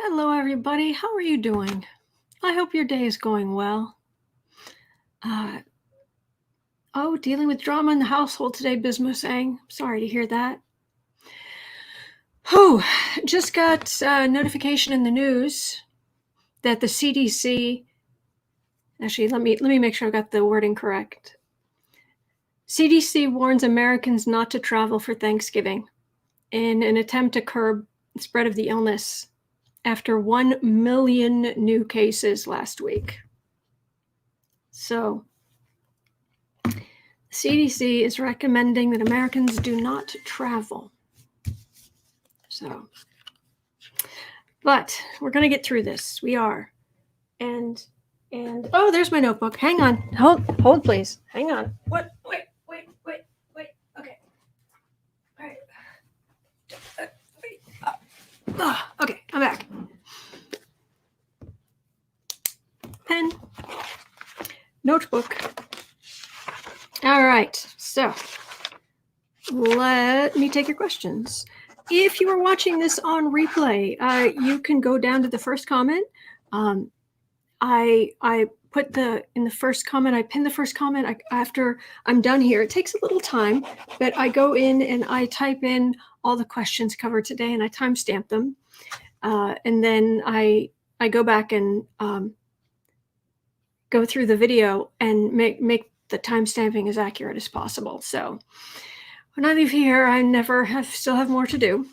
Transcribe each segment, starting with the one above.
Hello, everybody. How are you doing? I hope your day is going well. Dealing with drama in the household today, Bismo saying. Sorry to hear that. Just got notification in the news that the CDC, actually, let me make sure I got the wording correct. CDC warns Americans not to travel for Thanksgiving in an attempt to curb the spread of the illness after 1 million new cases last week. So, CDC is recommending that Americans do not travel. But we're going to get through this. We are. And oh, there's my notebook. Hang on. Hold please. Hang on. What? Wait. Okay. All right. Okay, I'm back. Pen. Notebook. All right. So, let me take your questions. If you are watching this on replay, you can go down to the first comment. I put in the first comment, I pinned the first comment after I'm done here. It takes a little time, but I go in and I type in all the questions covered today and I timestamp them. And then I go back and go through the video and make the timestamping as accurate as possible. So when I leave here, I still have more to do.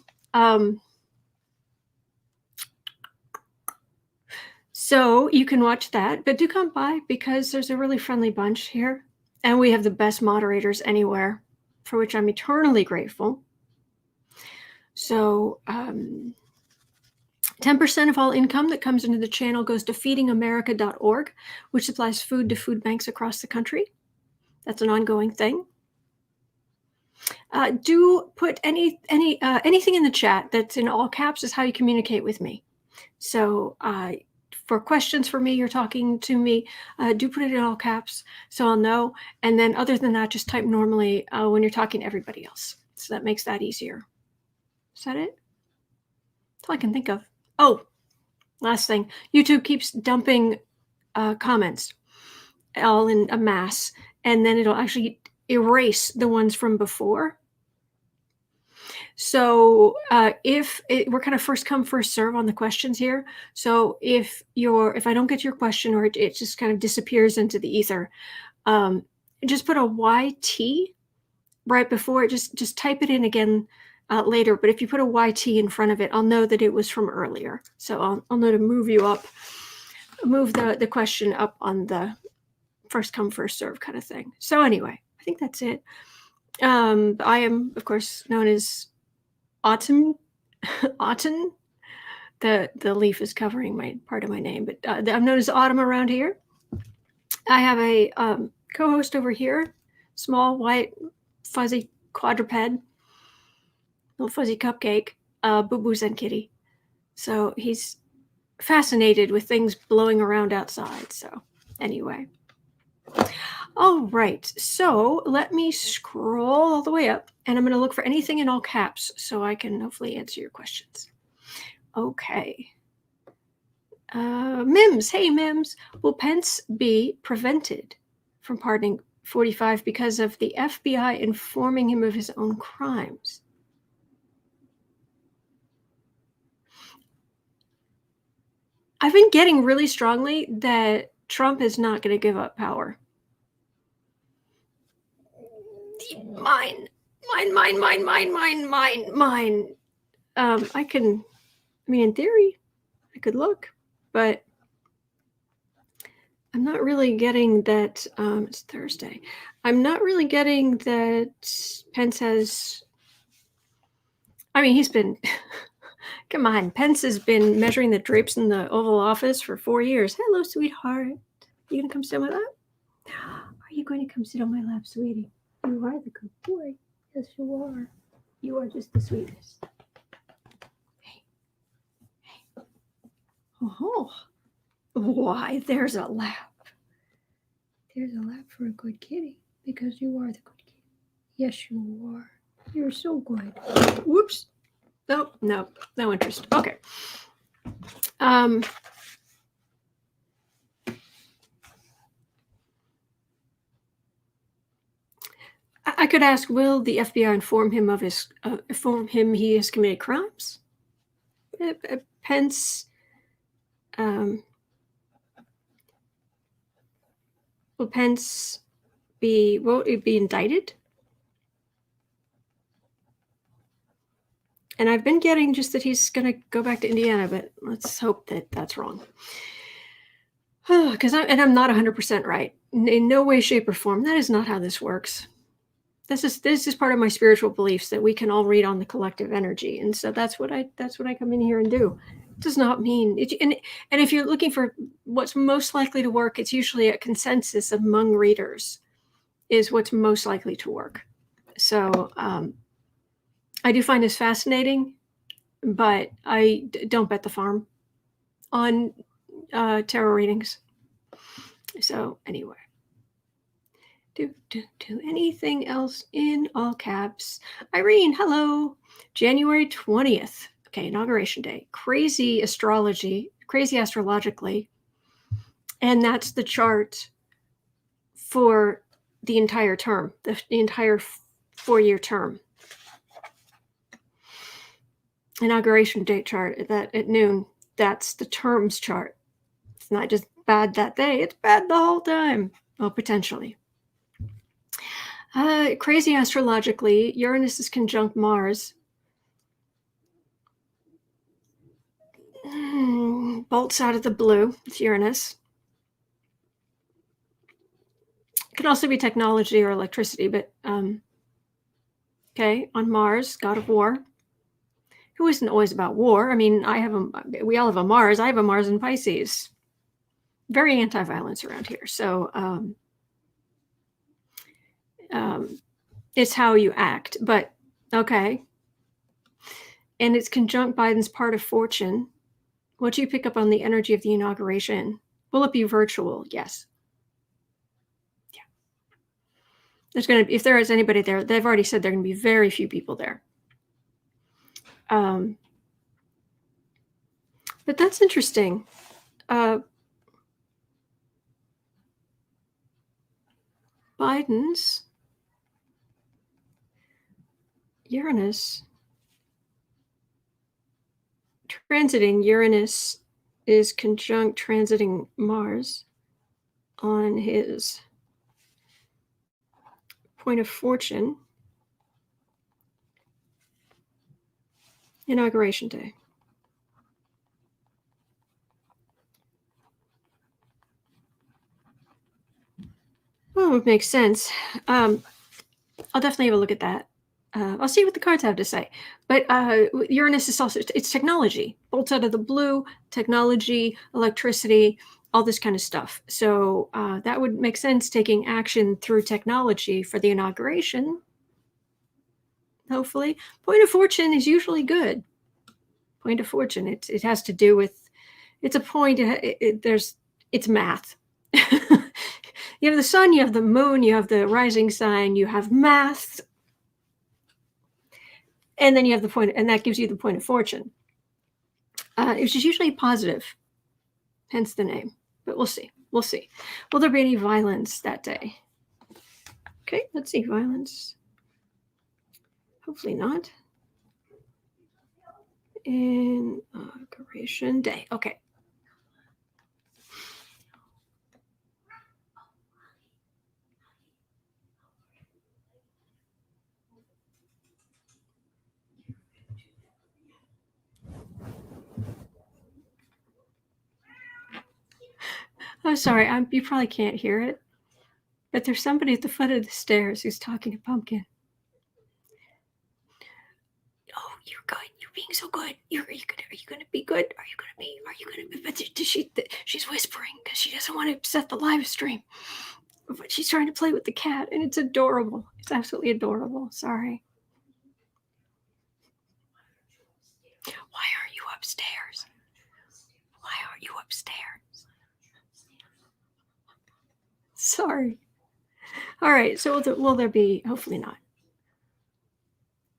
So you can watch that, but do come by because there's a really friendly bunch here. And we have the best moderators anywhere, for which I'm eternally grateful. So 10% of all income that comes into the channel goes to feedingamerica.org, which supplies food to food banks across the country. That's an ongoing thing. Do put anything in the chat that's in all caps is how you communicate with me. So for questions for me, you're talking to me, do put it in all caps so I'll know. And then other than that, just type normally when you're talking to everybody else. So that makes that easier. Is that it? That's all I can think of. Oh, last thing. YouTube keeps dumping comments all in a mass, and then it'll actually erase the ones from before. So we're kind of first come, first serve on the questions here. So if I don't get your question or it just kind of disappears into the ether, just put a YT right before it. Just type it in again later. But if you put a YT in front of it, I'll know that it was from earlier. So I'll know to move you up, move the question up on the first come, first serve kind of thing. So anyway, I think that's it. I am, of course, known as Autumn. The leaf is covering part of my name, but I'm known as Autumn around here. I have a co-host over here, small, white, fuzzy quadruped, little fuzzy cupcake, Boo Boo Zen Kitty. So he's fascinated with things blowing around outside. So anyway. All right, so let me scroll all the way up, and I'm going to look for anything in all caps so I can hopefully answer your questions. Okay. Mims, hey Mims, will Pence be prevented from pardoning 45 because of the FBI informing him of his own crimes? I've been getting really strongly that Trump is not going to give up power. Mine. In theory, I could look, but I'm not really getting that. It's Thursday. I'm not really getting that Pence has. He's been. Come on, Pence has been measuring the drapes in the Oval Office for 4 years. Hello, sweetheart. Are you gonna come sit on my lap? Are you going to come sit on my lap, sweetie? You are the good boy. Yes, you are. You are just the sweetest. Hey. Oh, why? There's a lap. There's a lap for a good kitty because you are the good kitty. Yes, you are. You're so good. Whoops. Nope. No interest. Okay. Um, I could ask, will the FBI inform him he has committed crimes? Pence, um, will Pence will it be indicted? And I've been getting just that he's going to go back to Indiana, but let's hope that that's wrong. Because I'm not 100% right. In no way, shape, or form. That is not how this works. This is part of my spiritual beliefs that we can all read on the collective energy, and so that's what I come in here and do. It does not mean it, and if you're looking for what's most likely to work, it's usually a consensus among readers is what's most likely to work. So I do find this fascinating, but I don't bet the farm on tarot readings. So anyway. Do anything else in all caps. Irene, hello. January 20th. Okay, Inauguration Day. Crazy astrologically. And that's the chart for the entire term, the entire 4-year term. Inauguration date chart that at noon, that's the terms chart. It's not just bad that day, it's bad the whole time. Well, potentially. Crazy astrologically, Uranus is conjunct Mars. Bolts out of the blue with Uranus. It could also be technology or electricity, but okay, on Mars, god of war. Who isn't always about war? I mean, we all have a Mars. I have a Mars in Pisces. Very anti-violence around here. So it's how you act, but okay. And it's conjunct Biden's part of fortune. What do you pick up on the energy of the inauguration? Will it be virtual? Yes. Yeah. There's going to be, if there is anybody there, they've already said there are going to be very few people there. But that's interesting. Biden's Uranus transiting Uranus is conjunct transiting Mars on his point of fortune. Inauguration Day. Oh, it makes sense. I'll definitely have a look at that. I'll see what the cards have to say. But Uranus is also, it's technology. Bolts out of the blue, technology, electricity, all this kind of stuff. So that would make sense, taking action through technology for the inauguration. Hopefully. Point of fortune is usually good. Point of fortune. It has to do with, it's a point, it's math. You have the sun, you have the moon, you have the rising sign, you have math, and then you have the point, and that gives you the point of fortune, which is usually positive, hence the name. But we'll see. We'll see. Will there be any violence that day? Okay, let's see. Violence. Hopefully not. Inauguration Day. Okay. I'm sorry. You probably can't hear it, but there's somebody at the foot of the stairs who's talking to Pumpkin. Oh, you're good. You're being so good. Are you gonna be good? Are you gonna be? But she's whispering because she doesn't want to upset the live stream. But she's trying to play with the cat, and it's adorable. It's absolutely adorable. Sorry. Why aren't you upstairs? Why aren't you upstairs? Sorry. All right. So will there be? Hopefully not.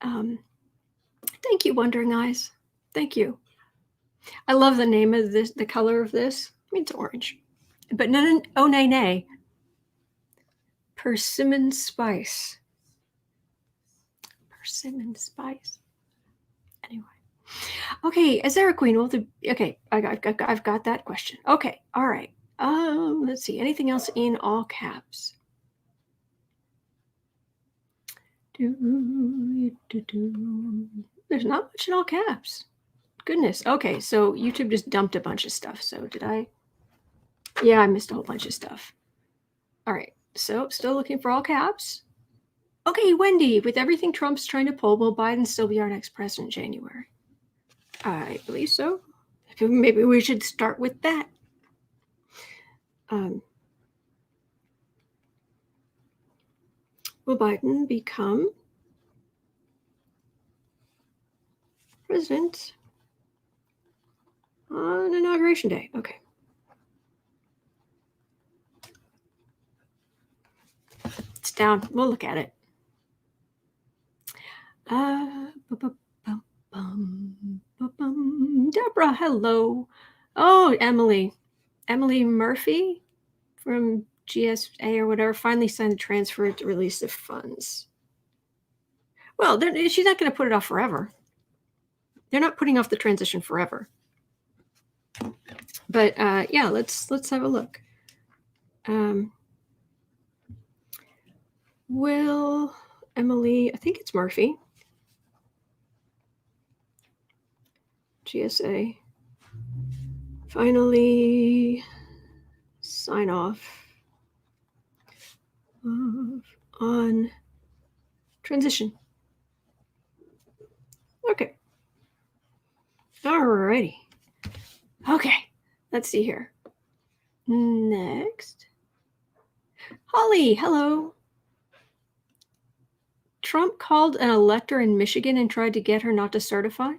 Thank you, Wondering Eyes. Thank you. I love the name of this, the color of this. I mean, it's orange. But no, oh, nay. Persimmon spice. Persimmon spice. Anyway. Okay, is there a queen? Well, okay, I've got that question. Okay, all right. Let's see. Anything else in all caps? There's not much in all caps. Goodness. Okay, so YouTube just dumped a bunch of stuff. So did I? Yeah, I missed a whole bunch of stuff. All right, so still looking for all caps. Okay, Wendy, with everything Trump's trying to pull, will Biden still be our next president in January? I believe so. Maybe we should start with that. Will Biden become president on Inauguration Day? Okay. It's down. We'll look at it. Deborah, hello. Oh, Emily Murphy from GSA or whatever finally signed the transfer to release the funds. Well, she's not going to put it off forever. They're not putting off the transition forever. But yeah, let's have a look. Will Emily, I think it's Murphy, GSA, finally sign off on transition. Okay. Alrighty. Okay. Let's see here. Next. Holly, hello. Trump called an elector in Michigan and tried to get her not to certify.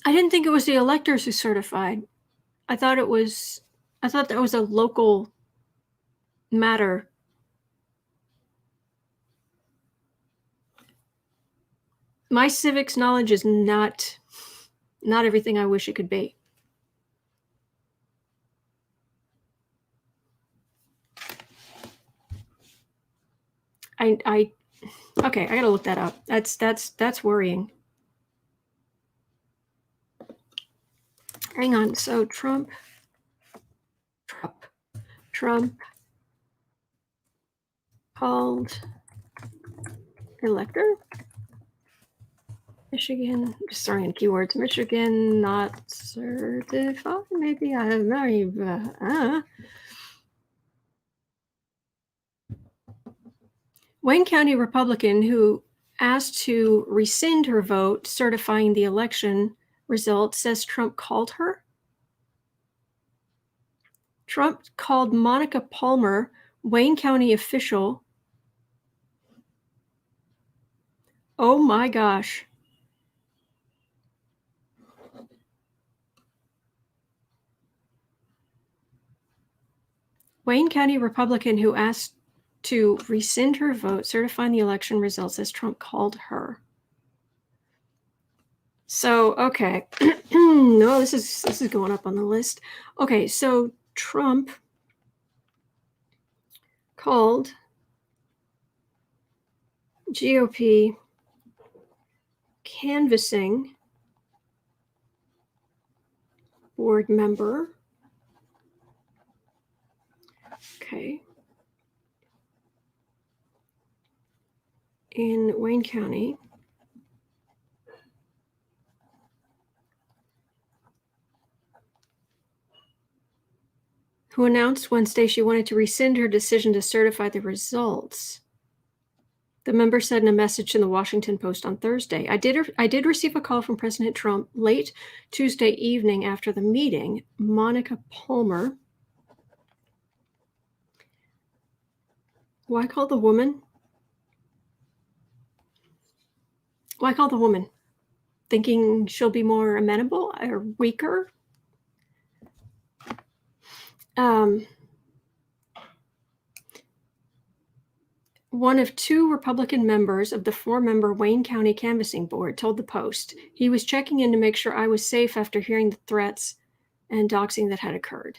I didn't think it was the electors who certified. I thought that was a local matter. My civics knowledge is not everything I wish it could be. Okay, I gotta look that up. That's worrying. Hang on. So Trump called elector. Michigan, just throwing in keywords. Michigan not certified. Maybe I have no. Wayne County Republican who asked to rescind her vote certifying the election result says Trump called her. Trump called Monica Palmer, Wayne County official. Oh my gosh. Wayne County Republican who asked to rescind her vote certifying the election results as Trump called her. So, okay. No, this is going up on the list. Okay, so Trump called GOP Canvassing Board Member. Okay. In Wayne County. Who announced Wednesday she wanted to rescind her decision to certify the results. The member said in a message in the Washington Post on Thursday, I did receive a call from President Trump late Tuesday evening after the meeting. Monica Palmer. Why call the woman? Why call the woman? Thinking she'll be more amenable or weaker? One of two Republican members of the 4-member Wayne County Canvassing Board told the Post he was checking in to make sure I was safe after hearing the threats and doxing that had occurred.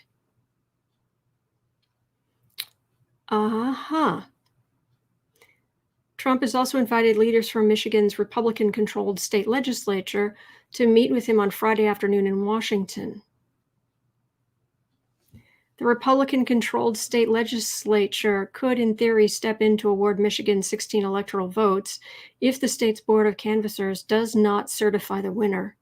Uh-huh. Trump has also invited leaders from Michigan's Republican-controlled state legislature to meet with him on Friday afternoon in Washington. The Republican-controlled state legislature could, in theory, step in to award Michigan 16 electoral votes if the state's Board of Canvassers does not certify the winner.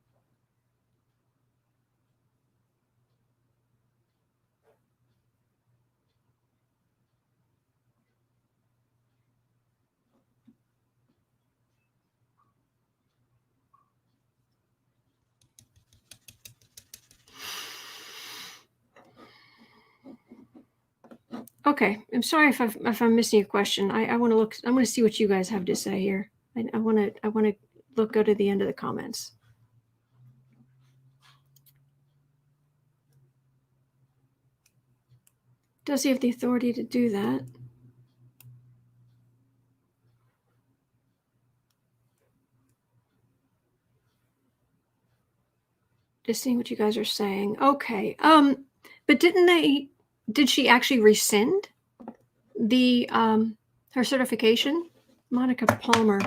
Okay, I'm sorry if I'm missing your question. I want to look. I want to see what you guys have to say here. I want to go to the end of the comments. Does he have the authority to do that? Just seeing what you guys are saying. Okay. But did she actually rescind the her certification? Monica Palmer.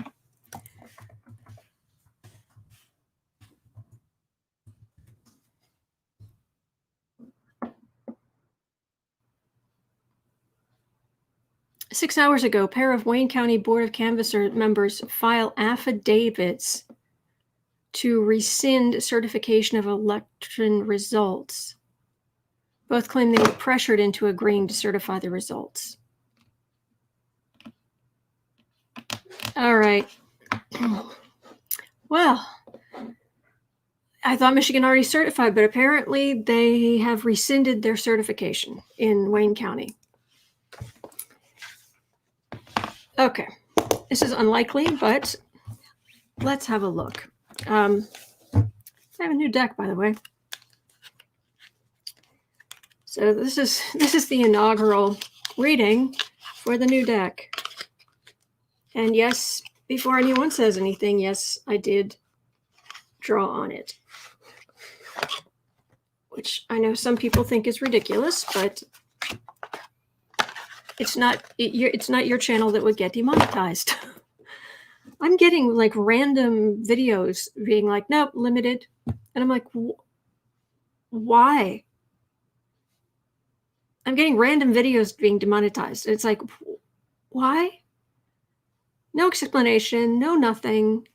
"6 hours ago, a pair of Wayne County Board of Canvasser members file affidavits to rescind certification of election results. Both claim they were pressured into agreeing to certify the results." All right. Well, I thought Michigan already certified, but apparently they have rescinded their certification in Wayne County. Okay. This is unlikely, but let's have a look. I have a new deck, by the way. So this is the inaugural reading for the new deck. And yes, before anyone says anything, yes, I did draw on it, which I know some people think is ridiculous, but it's not your channel that would get demonetized. I'm getting like random videos being like, nope, limited. And I'm like, why? I'm getting random videos being demonetized. It's like, why? No explanation, no nothing.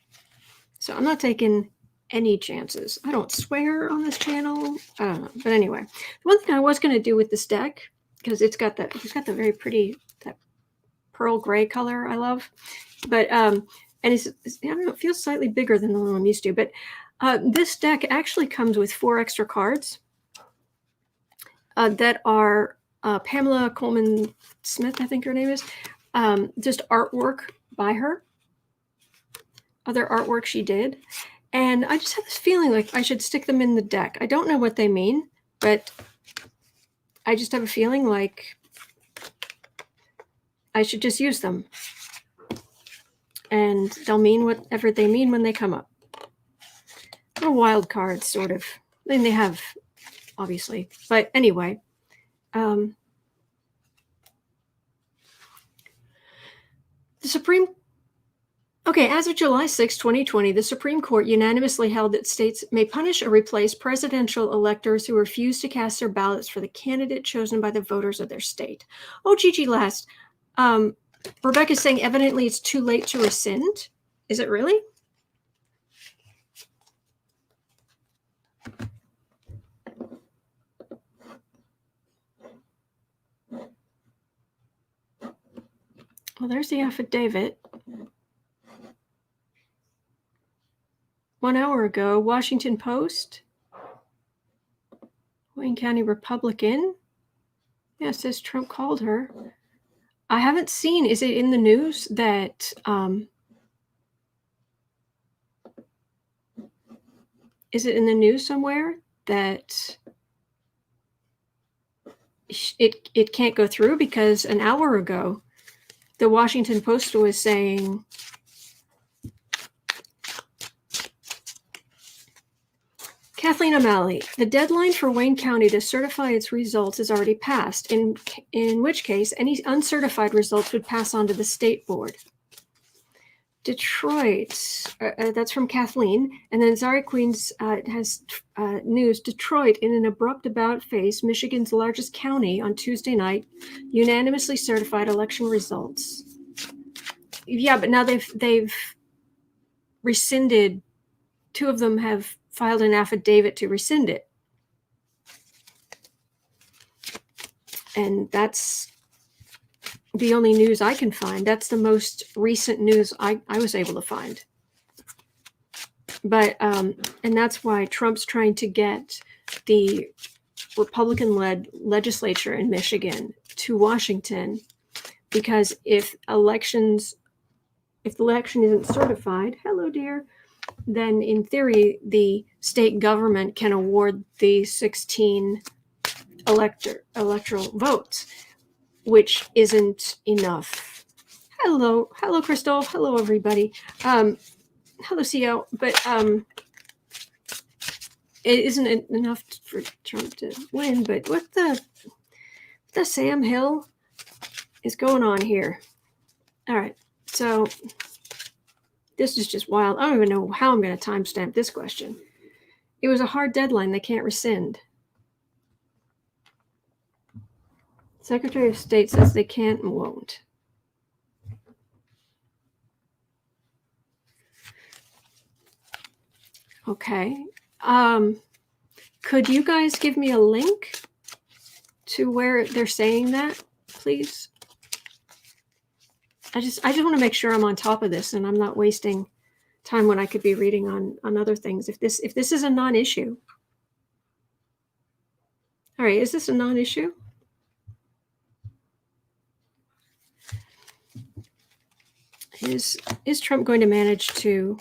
So I'm not taking any chances. I don't swear on this channel. I don't know. But anyway, one thing I was going to do with this deck, because it's got the very pretty, that pearl gray color I love. But, and it's I don't know, it feels slightly bigger than the one I'm used to. But this deck actually comes with 4 extra cards that are Pamela Coleman Smith, I think her name is, just artwork by her, other artwork she did. And I just have this feeling like I should stick them in the deck. I don't know what they mean, but I just have a feeling like I should just use them. And they'll mean whatever they mean when they come up. They're wild cards, sort of. I mean, they have, obviously. But anyway, the Supreme Okay, as of July 6, 2020, the Supreme Court unanimously held that states may punish or replace presidential electors who refuse to cast their ballots for the candidate chosen by the voters of their state. Oh, Gigi Last. Rebecca's saying evidently it's too late to rescind. Is it really? Well, there's the affidavit. 1 hour ago, Washington Post, Wayne County Republican. Yeah, it says Trump called her. I haven't seen, is it in the news that, is it in the news somewhere that it can't go through? Because an hour ago, the Washington Post was saying, Kathleen O'Malley, the deadline for Wayne County to certify its results is already passed, in which case any uncertified results would pass on to the state board. Detroit, that's from Kathleen. And then Zari Queens has news. Detroit, in an abrupt about-face, Michigan's largest county on Tuesday night, unanimously certified election results. Yeah, but now they've rescinded. Two of them have filed an affidavit to rescind it. And that's the only news I can find. That's the most recent news I was able to find. But, and that's why Trump's trying to get the Republican-led legislature in Michigan to Washington, because if the election isn't certified, hello dear, then in theory, the state government can award the 16 electoral votes, which isn't enough. Hello, Crystal. Hello, everybody. Hello, CEO. But it isn't enough for Trump to win. But what the Sam Hill is going on here? All right, so this is just wild. I don't even know how I'm going to timestamp this question. It was a hard deadline. They can't rescind. Secretary of State says they can't and won't. Okay. Could you guys give me a link to where they're saying that, please? I just want to make sure I'm on top of this and I'm not wasting time when I could be reading on other things. If this is a non-issue. All right, is this a non-issue? Is Trump going to manage to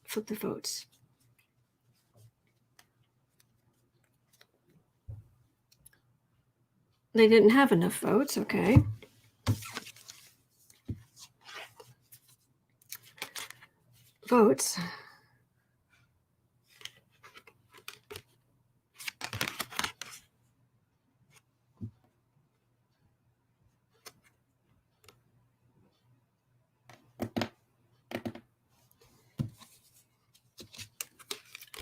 flip the votes? They didn't have enough votes, okay. Votes.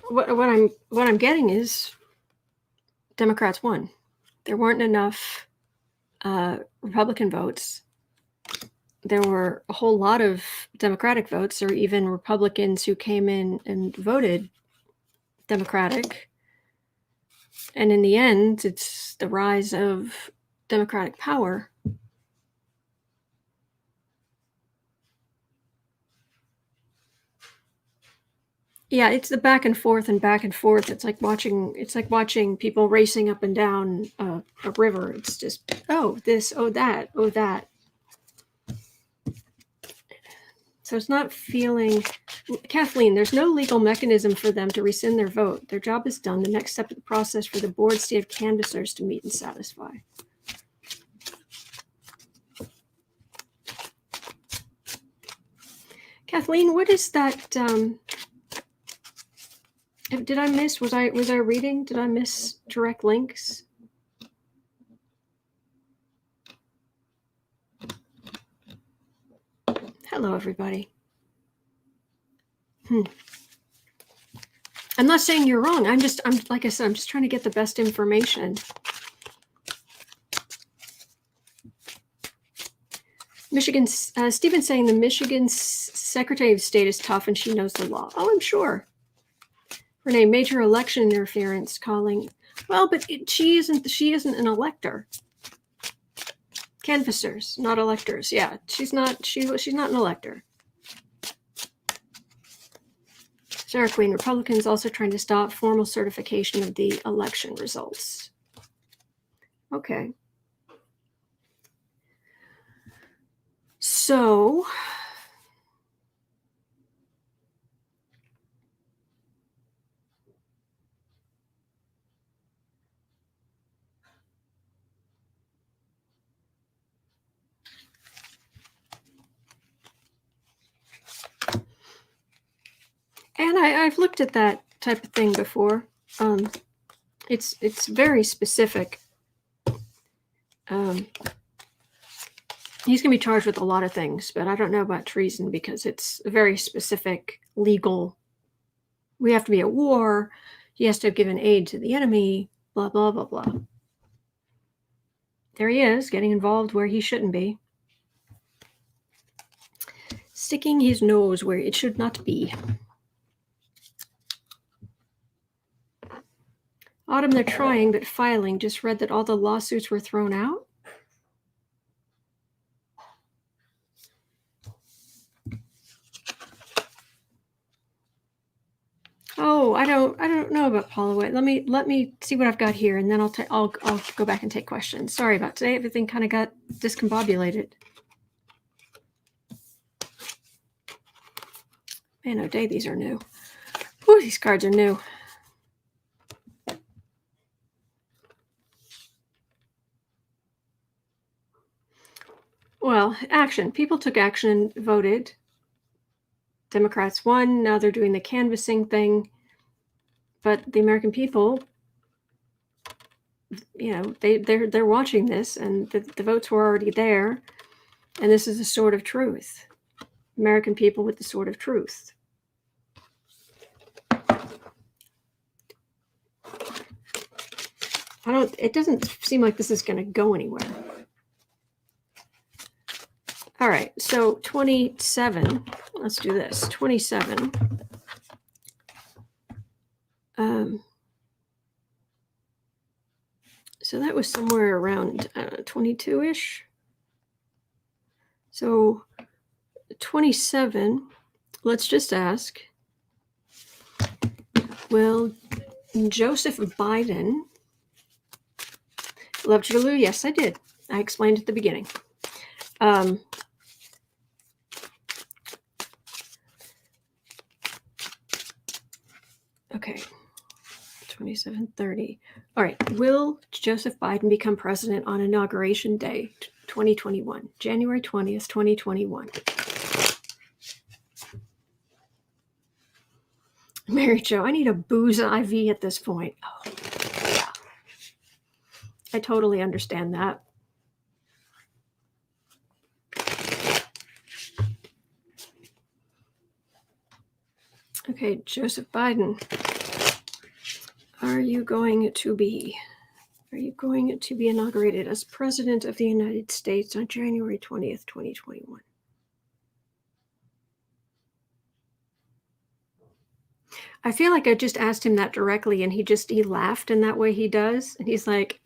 What I'm getting is Democrats won. There weren't enough Republican votes. There were a whole lot of Democratic votes, or even Republicans who came in and voted Democratic. And in the end, it's the rise of Democratic power. Yeah, it's the back and forth and back and forth. It's like watching people racing up and down a river. It's just, oh, this, oh, that, oh, that. So it's not feeling, Kathleen, there's no legal mechanism for them to rescind their vote. Their job is done. The next step of the process for the board state of canvassers to meet and satisfy. Kathleen, what is that? Did I miss? Was I reading? Did I miss direct links? Hello, everybody. I'm not saying you're wrong. I'm like I said, I'm just trying to get the best information. Michigan, Stephen's saying the Michigan Secretary of State is tough and she knows the law. Oh, I'm sure. Renee, major election interference calling. Well, but she isn't an elector. Canvassers, not electors. Yeah, she's not an elector. Sarah Queen, Republicans also trying to stop formal certification of the election results. Okay. So And I've looked at that type of thing before. It's very specific. He's going to be charged with a lot of things, but I don't know about treason because it's a very specific legal. We have to be at war. He has to have given aid to the enemy, blah, blah, blah, blah. There he is, getting involved where he shouldn't be. Sticking his nose where it should not be. Autumn, they're trying, but filing. Just read that all the lawsuits were thrown out. Oh, I don't know about Paula White. Let me see what I've got here, and then I'll go back and take questions. Sorry about today. Everything kind of got discombobulated. Man, oh day, these are new. Ooh, these cards are new. Well, action. People took action and voted. Democrats won. Now they're doing the canvassing thing. But the American people, they're watching this, and the votes were already there. And this is the sword of truth. American people with the sword of truth. It doesn't seem like this is going to go anywhere. All right, so 27, let's do this, 27. So that was somewhere around 22-ish. So 27, let's just ask, will Joseph Biden, loved you, Lou? Yes, I did. I explained at the beginning. Okay, 27:30. All right, will Joseph Biden become president on Inauguration Day, 2021, January 20th, 2021? Mary Jo, I need a booze IV at this point. Oh, yeah. I totally understand that. Okay, Joseph Biden, are you going to be inaugurated as President of the United States on January 20th, 2021? I feel like I just asked him that directly, and he laughed in that way he does. And he's like,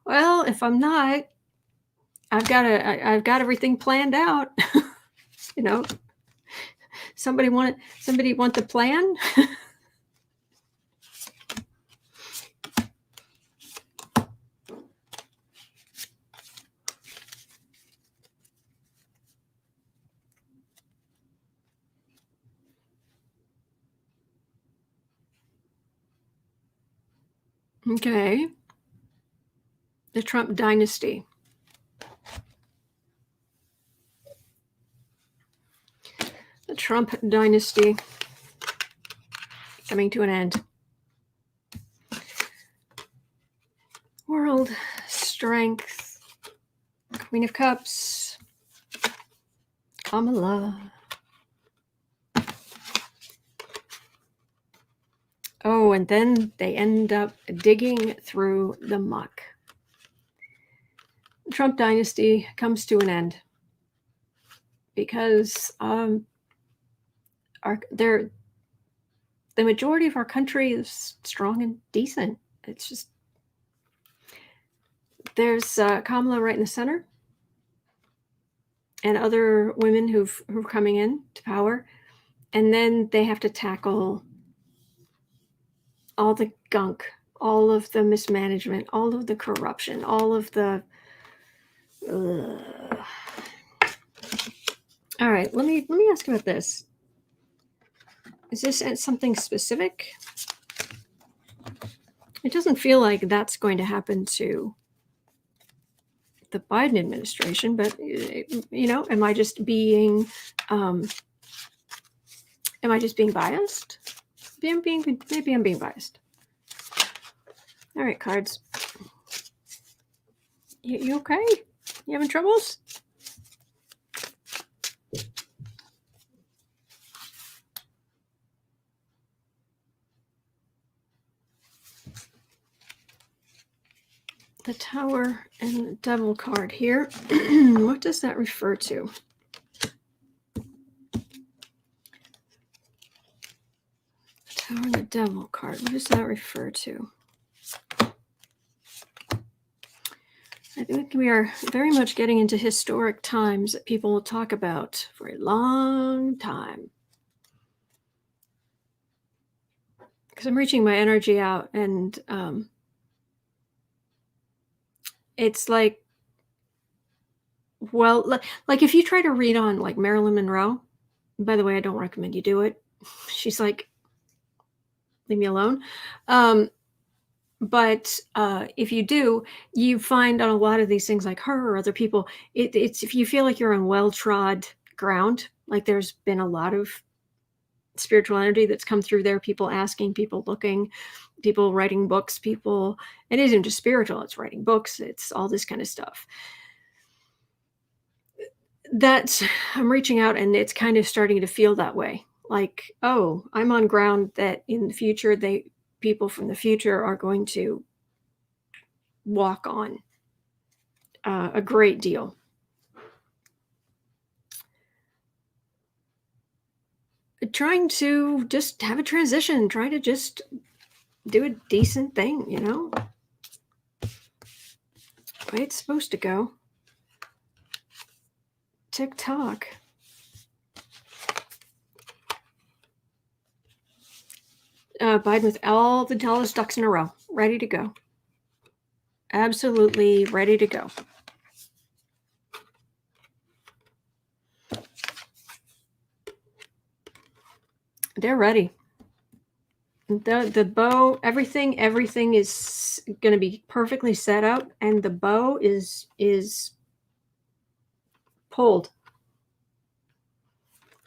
well, if I'm not, I've got everything planned out. Somebody want the plan? Okay. The Trump dynasty. The Trump dynasty coming to an end. World strength. Queen of Cups. Kamala. Oh, and then they end up digging through the muck. The Trump dynasty comes to an end because the majority of our country is strong and decent. It's just there's Kamala right in the center, and other women who are coming in to power, and then they have to tackle all the gunk, all of the mismanagement, all of the corruption, all of the. All right, let me ask about this. Is this something specific? It doesn't feel like that's going to happen to the Biden administration, but am I just being Am I just being biased? Maybe I'm being biased. All right, cards. You okay? You having troubles? The Tower and the Devil card here. What does that refer to? The Tower and the Devil card. What does that refer to? I think we are very much getting into historic times that people will talk about for a long time. Because I'm reaching my energy out, and it's like, well, like if you try to read on like Marilyn Monroe, by the way, I don't recommend you do it. She's like, leave me alone. But if you do, you find on a lot of these things like her or other people, it's if you feel like you're on well-trod ground, like there's been a lot of spiritual energy that's come through there, people asking, people looking, people writing books, people, it isn't just spiritual, it's writing books, it's all this kind of stuff. That's, I'm reaching out and it's kind of starting to feel that way. Like, oh, I'm on ground that in the future, people from the future are going to walk on a great deal. Trying to just have a transition, trying to just do a decent thing, you know? The way it's supposed to go. TikTok. Biden with all the tallest ducks in a row, ready to go. Absolutely ready to go. They're ready. The bow, everything is going to be perfectly set up, and the bow is pulled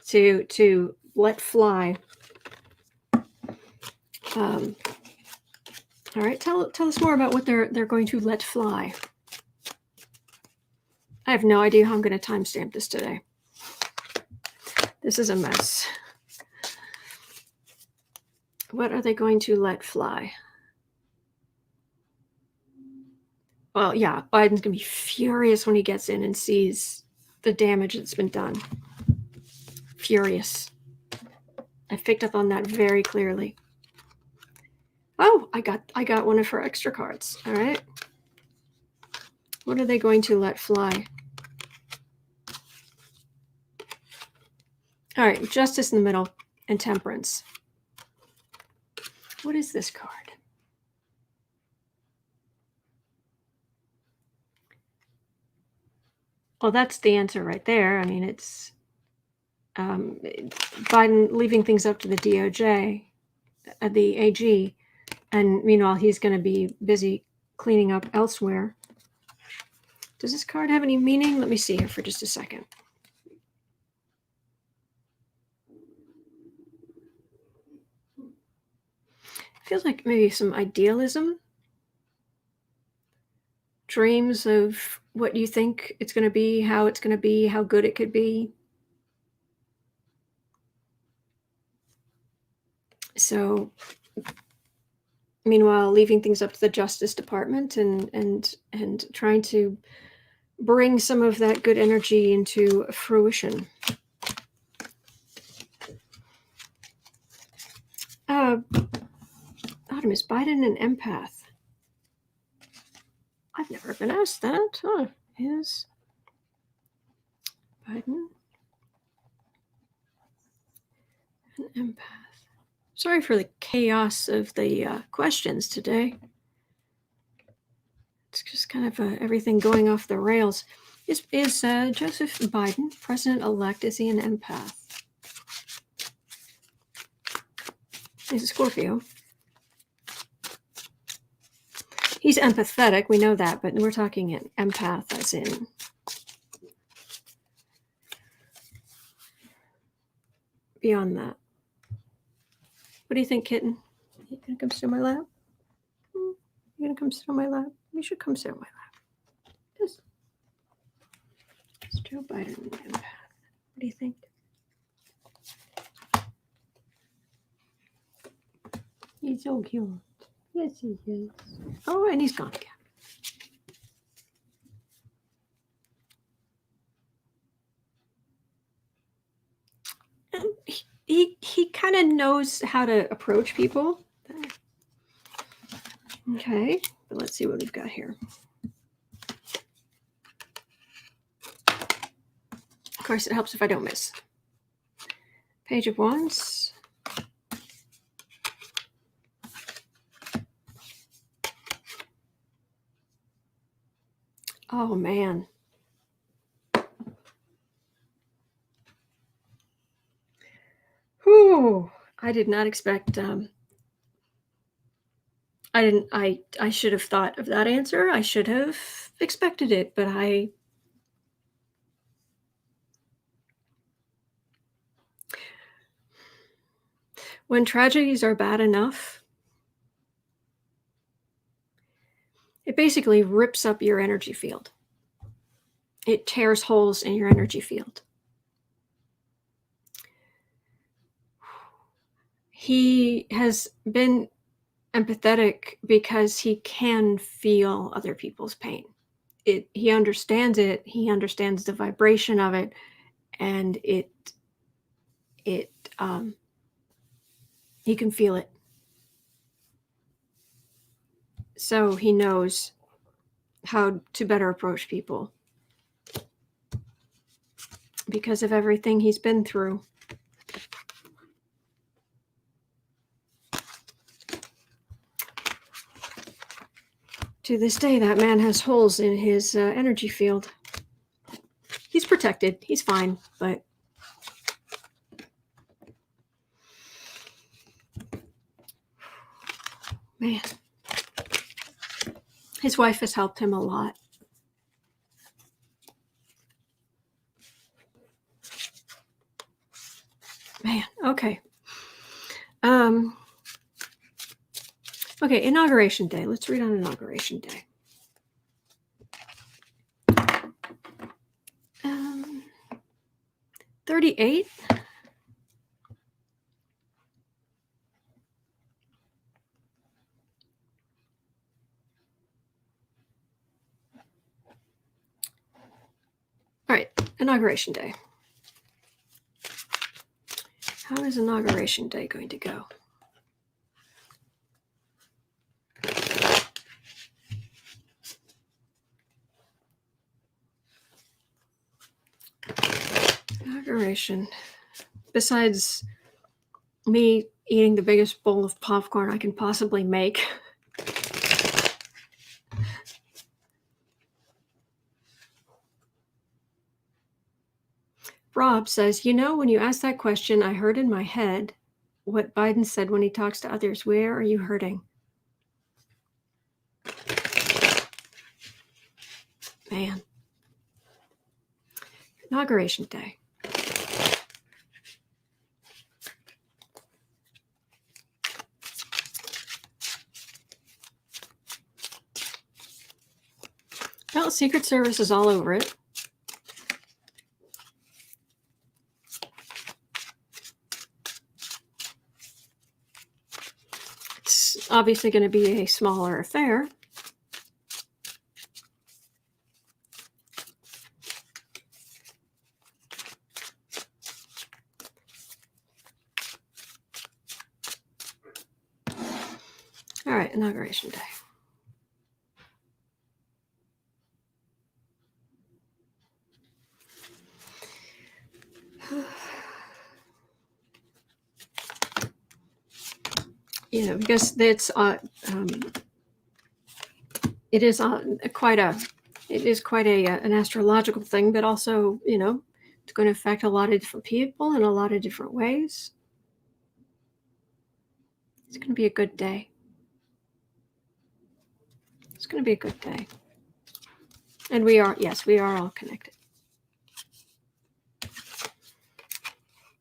to let fly. All right, tell us more about what they're going to let fly. I have no idea how I'm going to timestamp this today. This is a mess. What are they going to let fly? Well, yeah, Biden's going to be furious when he gets in and sees the damage that's been done. Furious. I picked up on that very clearly. Oh, I got one of her extra cards. All right. What are they going to let fly? All right, justice in the middle and temperance. What is this card? Well, that's the answer right there. I mean, it's Biden leaving things up to the DOJ, the AG, and meanwhile, he's going to be busy cleaning up elsewhere. Does this card have any meaning? Let me see here for just a second. Feels like maybe some idealism. Dreams of what you think it's going to be, how it's going to be, how good it could be. So, meanwhile, leaving things up to the Justice Department and trying to bring some of that good energy into fruition. Autumn, is Biden an empath? I've never been asked that. Huh. Is Biden an empath? Sorry for the chaos of the questions today. It's just kind of everything going off the rails. Is Joseph Biden, president-elect, is he an empath? He's a Scorpio. He's empathetic, we know that, but we're talking an empath as in beyond that. What do you think, kitten? You gonna come sit on my lap? You gonna come sit on my lap? You should come sit on my lap. Yes. It's Joe Biden. What do you think? He's so cute. Yes, he is. Oh, and he's gone again. He kind of knows how to approach people. Okay, but let's see what we've got here. Of course, it helps if I don't miss. Page of Wands. Oh, man. Whew. I did not expect... I should have thought of that answer. I should have expected it, but when tragedies are bad enough, it basically rips up your energy field. It tears holes in your energy field. He has been empathetic because he can feel other people's pain. He understands it. He understands the vibration of it, and he can feel it. So he knows how to better approach people because of everything he's been through. To this day, that man has holes in his energy field. He's protected. He's fine, but man, his wife has helped him a lot. Man, okay. Okay, Inauguration Day. Let's read on Inauguration Day. 38. All right, Inauguration Day. How is Inauguration Day going to go? Inauguration. Besides me eating the biggest bowl of popcorn I can possibly make. Rob says, when you asked that question, I heard in my head what Biden said when he talks to others. Where are you hurting? Man. Inauguration Day. Well, Secret Service is all over it. It's obviously going to be a smaller affair. All right, Inauguration Day. Because it's it is quite an astrological thing, but also it's going to affect a lot of different people in a lot of different ways. It's going to be a good day. It's going to be a good day. And we are all connected.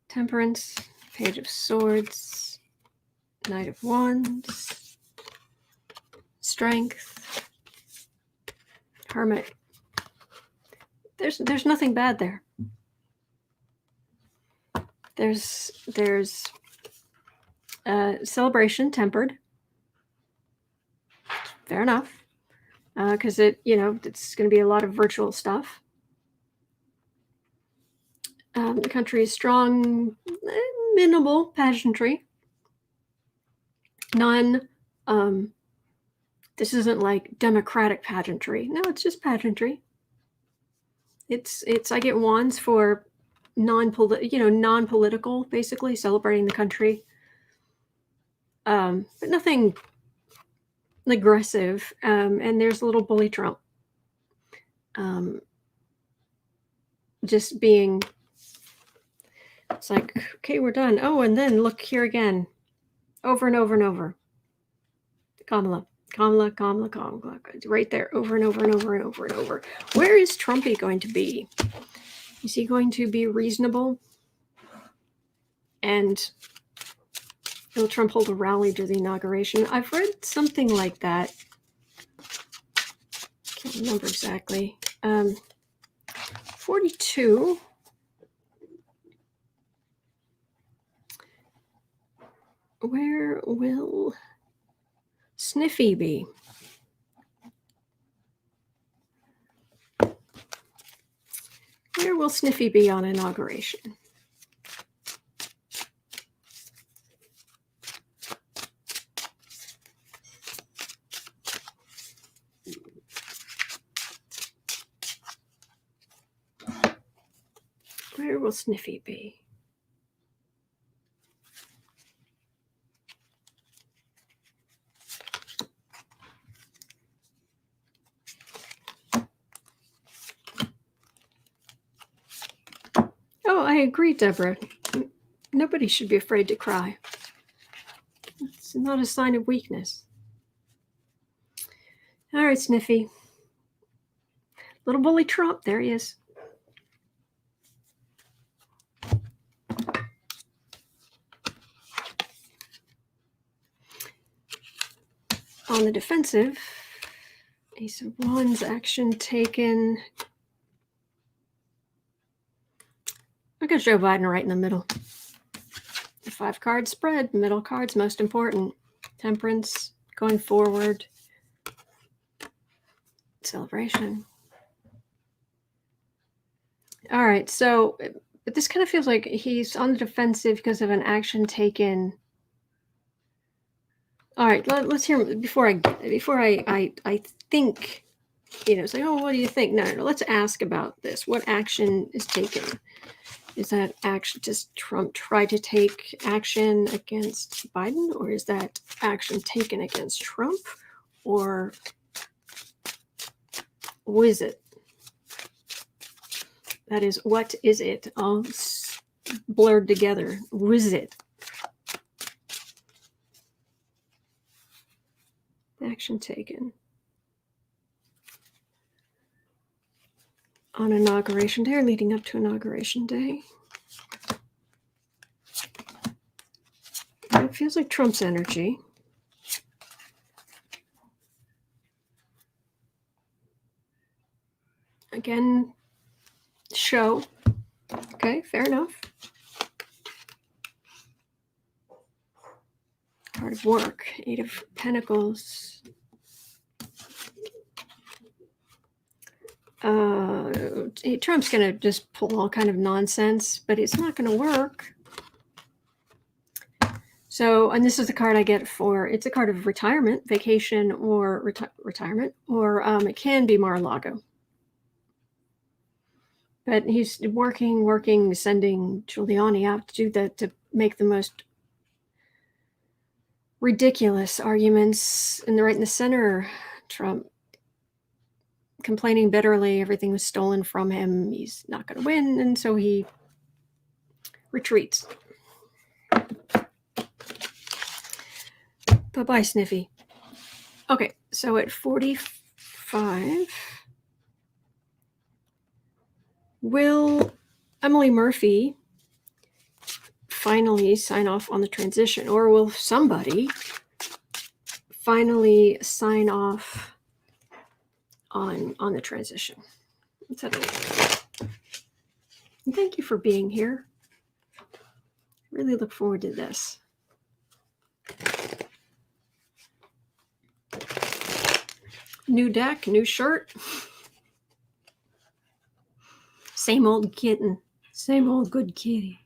Temperance, Page of Swords. Knight of Wands, Strength, Hermit. There's nothing bad there. There's celebration, tempered. Fair enough, because it's going to be a lot of virtual stuff. The country is strong, minimal pageantry. None. This isn't like democratic pageantry. No, it's just pageantry. It's I get wands for non-political, basically celebrating the country. But nothing aggressive. And there's a little bully Trump. Just being, it's like, okay, we're done. Oh, and then look here again, over and over and over. Kamala, right there, over and over and over and over and over. Where is Trumpy going to be? Is he going to be reasonable? And will Trump hold a rally during the inauguration? I've read something like that. Can't remember exactly. 42. Where will Sniffy be? Where will Sniffy be on inauguration? Where will Sniffy be? Oh, I agree, Deborah. Nobody should be afraid to cry. It's not a sign of weakness. All right, Sniffy. Little bully Trump, there he is. On the defensive, Ace of Wands, action taken. I got Joe Biden right in the middle. The 5-card spread, middle card's most important. Temperance, going forward. Celebration. All right, so but this kind of feels like he's on the defensive because of an action taken. All right, let's hear before I think. It's like, oh, what do you think? No. Let's ask about this. What action is taken? Is that action? Does Trump try to take action against Biden, or is that action taken against Trump, or what is it? That is, what is it? All blurred together. What is it? Action taken on Inauguration Day or leading up to Inauguration Day. It feels like Trump's energy. Again, show. Okay, fair enough. Card of work, 8 of Pentacles. Trump's going to just pull all kind of nonsense, but it's not going to work. So, and this is the card I get for, it's a card of retirement, vacation, or retirement, or it can be Mar-a-Lago. But he's working, sending Giuliani out to do that, to make the most ridiculous arguments right in the center. Trump complaining bitterly, everything was stolen from him, he's not going to win, and so he retreats. Bye-bye, Sniffy. Okay, so at 45, will Emily Murphy finally sign off on the transition, or will somebody finally sign off on the transition? Let's have a look. And thank you for being here. I really look forward to this. New deck, new shirt. Same old kitten. Same old good kitty.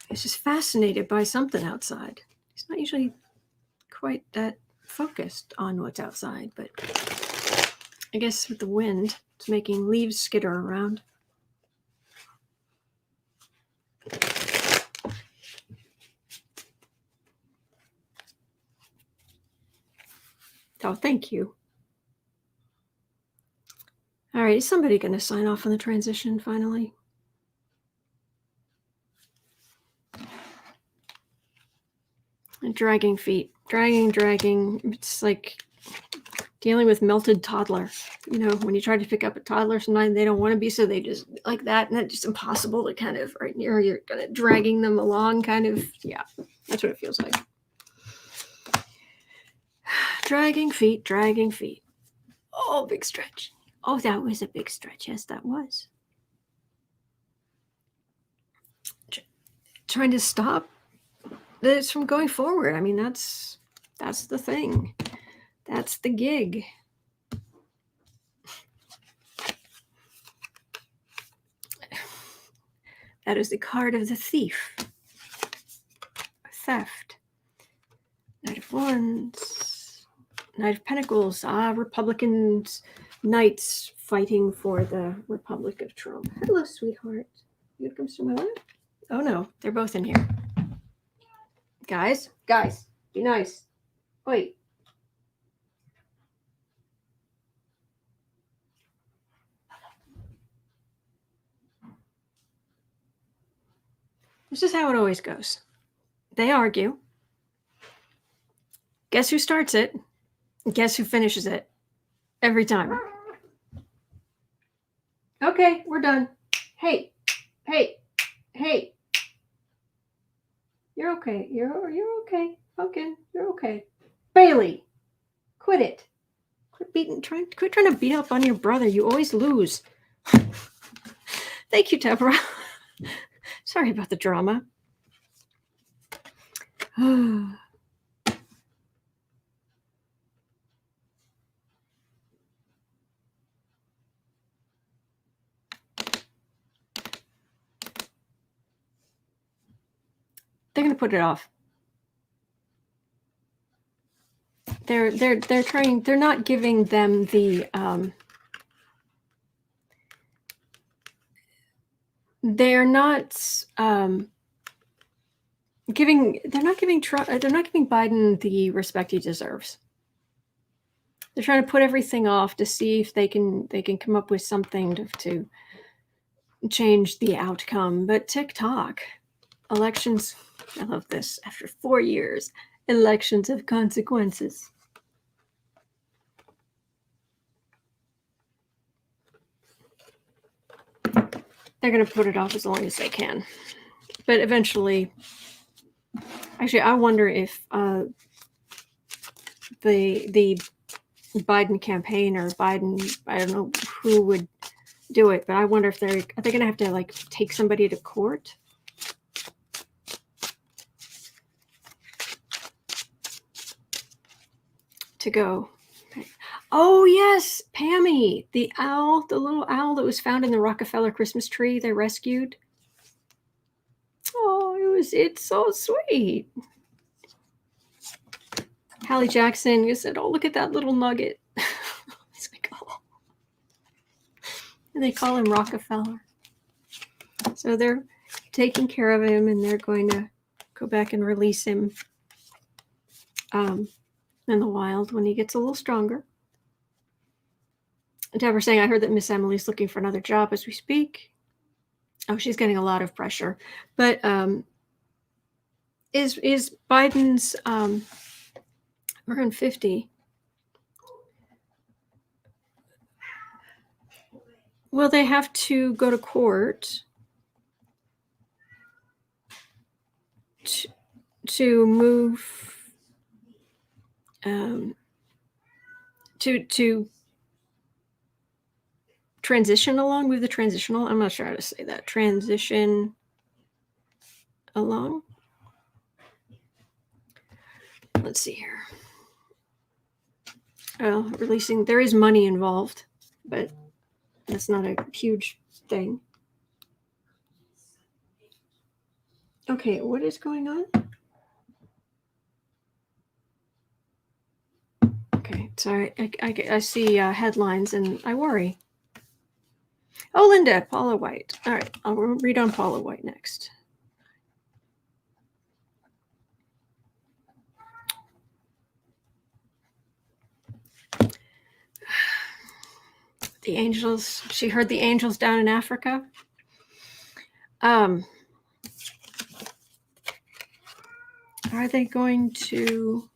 He's just fascinated by something outside. He's not usually quite that focused on what's outside, but I guess with the wind, it's making leaves skitter around. Oh, thank you. All right, is somebody going to sign off on the transition finally? And dragging feet. Dragging. It's like dealing with melted toddler. You know, when you try to pick up a toddler, sometimes they don't want to be, so they just like that, and that's just impossible to kind of right near. You're kind of dragging them along, kind of. Yeah, that's what it feels like. Dragging feet. Oh, big stretch. Oh, that was a big stretch. Yes, that was. Trying to stop this from going forward. I mean, that's the thing. That's the gig. That is the card of the thief. Theft. Knight of Wands. Knight of Pentacles. Republicans, knights fighting for the Republic of Trump. Hello, sweetheart. You gonna come to my life? Oh no, they're both in here. Guys, be nice. Wait. This is how it always goes. They argue. Guess who starts it? Guess who finishes it? Every time. Okay, we're done. Hey. You're okay. You're okay. Pumpkin, you're okay. Bailey, quit it. Quit trying to beat up on your brother. You always lose. Thank you, Deborah. Sorry about the drama. They're going to put it off. They're trying. They're not giving them the. They're not giving. They're not giving Trump. They're not giving Biden the respect he deserves. They're trying to put everything off to see if they can come up with something to change the outcome. But TikTok elections. I love this. After 4 years, elections have consequences. They're going to put it off as long as they can. But eventually, actually, I wonder if the Biden campaign or Biden, I don't know who would do it, but I wonder if are they going to have to like take somebody to court? To go. Oh yes, Pammy, the owl, the little owl that was found in the Rockefeller Christmas tree they rescued. Oh, it's so sweet. Hallie Jackson, you said, "Oh, look at that little nugget." It's like, oh. And they call him Rockefeller. So they're taking care of him, and they're going to go back and release him in the wild when he gets a little stronger. Deborah saying, I heard that Miss Emily's looking for another job as we speak. Oh, she's getting a lot of pressure. But is Biden's we're on 50. Will they have to go to court? to move to transition along, move the transitional. I'm not sure how to say that. Transition along. Let's see here. Releasing. There is money involved, but that's not a huge thing. Okay, what is going on? Okay, sorry. I see headlines and I worry. Oh, Linda, Paula White. All right, I'll read on Paula White next. The angels. She heard the angels down in Africa. Are they going to?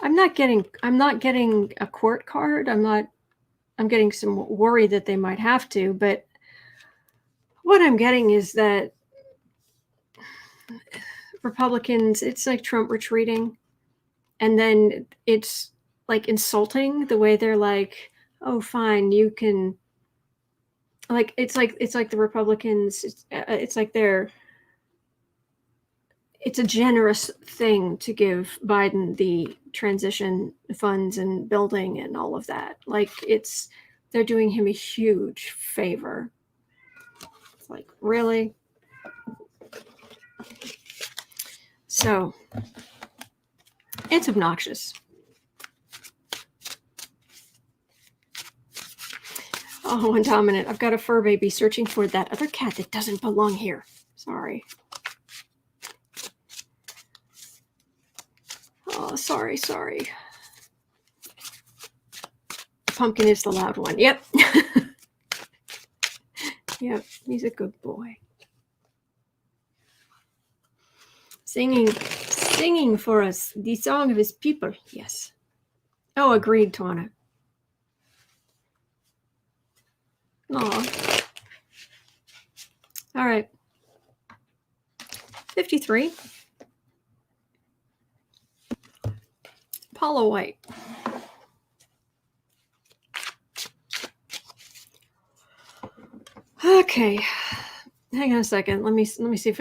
I'm not getting a court card. I'm getting some worry that they might have to, but what I'm getting is that Republicans, it's like Trump retreating, and then it's like insulting the way they're like, oh, fine, you can, like, it's like the Republicans, it's like it's a generous thing to give Biden the transition funds and building and all of that. Like, they're doing him a huge favor. It's like, really? So it's obnoxious. Oh, and dominant. I've got a fur baby searching for that other cat that doesn't belong here. Sorry. Oh, sorry. Pumpkin is the loud one. Yep. Yep, he's a good boy. Singing for us the song of his people. Yes. Oh, agreed, Tawana. Aw. All right. 53. Paula White. Okay. Hang on a second. Let me see if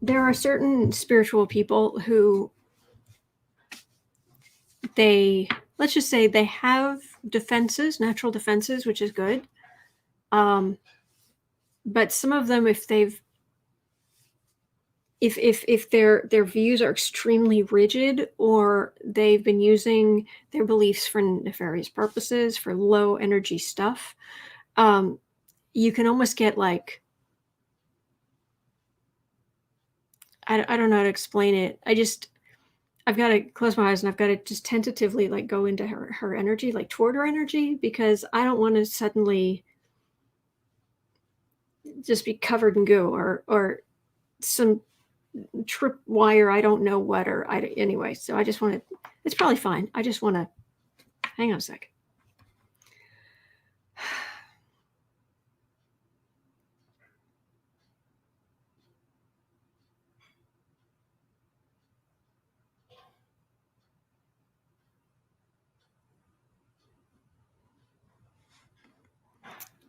there are certain spiritual people who let's just say they have defenses, natural defenses, which is good. But some of them, if their views are extremely rigid, or they've been using their beliefs for nefarious purposes, for low energy stuff, you can almost get like, I don't know how to explain it. I've got to close my eyes and I've got to just tentatively like go into her energy, like toward her energy, because I don't want to suddenly just be covered in goo or some trip wire, I don't know what, anyway. So I just want to, it's probably fine. I just want to, hang on a second.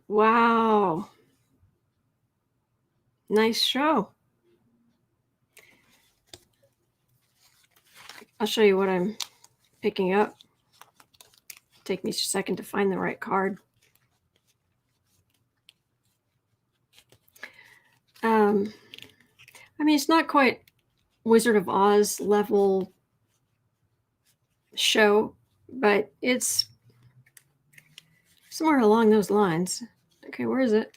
Wow. Nice show. I'll show you what I'm picking up. Take me a second to find the right card. I mean, it's not quite Wizard of Oz level show, but it's somewhere along those lines. Okay, where is it?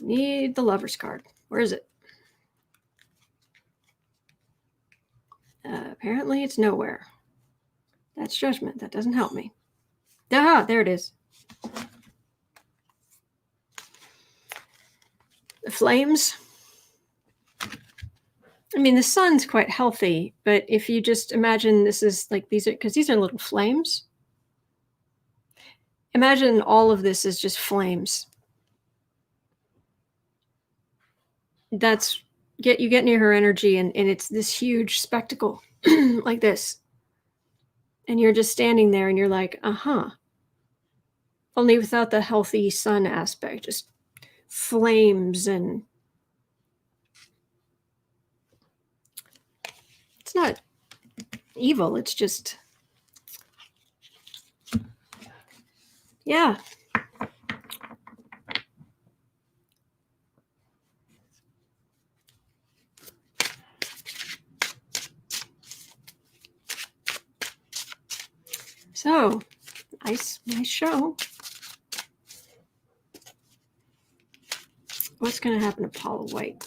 Need the Lover's card. Where is it? Apparently it's nowhere. That's Judgment. That doesn't help me. Ah, there it is. The Flames. I mean, the sun's quite healthy, but if you just imagine this is like these are little flames. Imagine all of this is just flames. That's you get near her energy and it's this huge spectacle like this. And you're just standing there and you're like, uh-huh. Only without the healthy sun aspect, just flames and it's not evil, it's just yeah. So, nice show. What's going to happen to Paula White?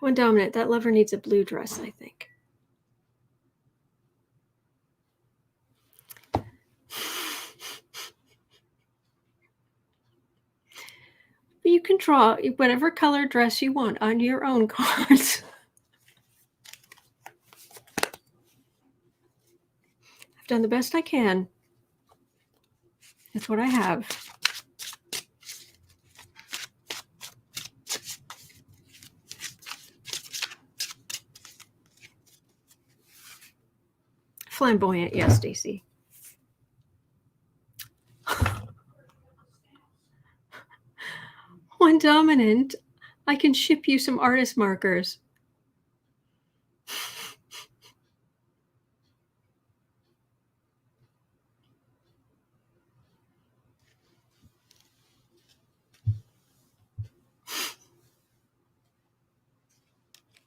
One dominant. That lover needs a blue dress, I think. You can draw whatever color dress you want on your own cards. I've done the best I can. That's what I have. Flamboyant, yes, Stacy. One dominant. I can ship you some artist markers.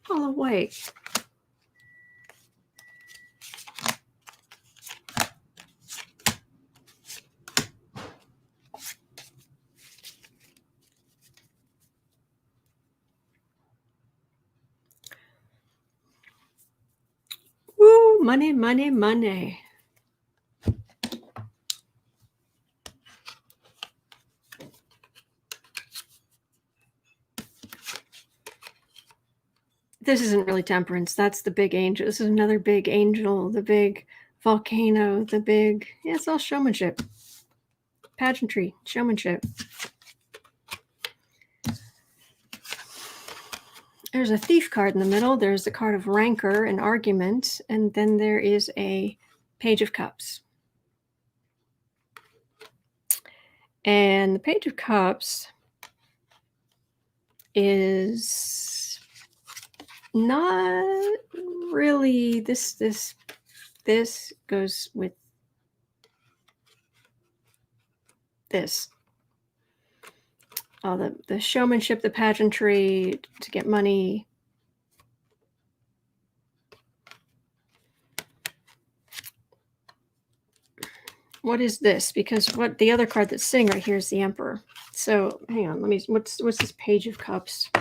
Paula White. Woo, money, money, money. This isn't really temperance. That's the big angel. This is another big angel, the big volcano, the big, yeah, it's all showmanship. Pageantry, showmanship. There's a thief card in the middle. There's the card of rancor and argument. And then there is a page of cups. And the page of cups is not really this goes with this. The showmanship, the pageantry to get money. What is this? Because what the other card that's sitting right here is the Emperor. So hang on, what's this page of cups?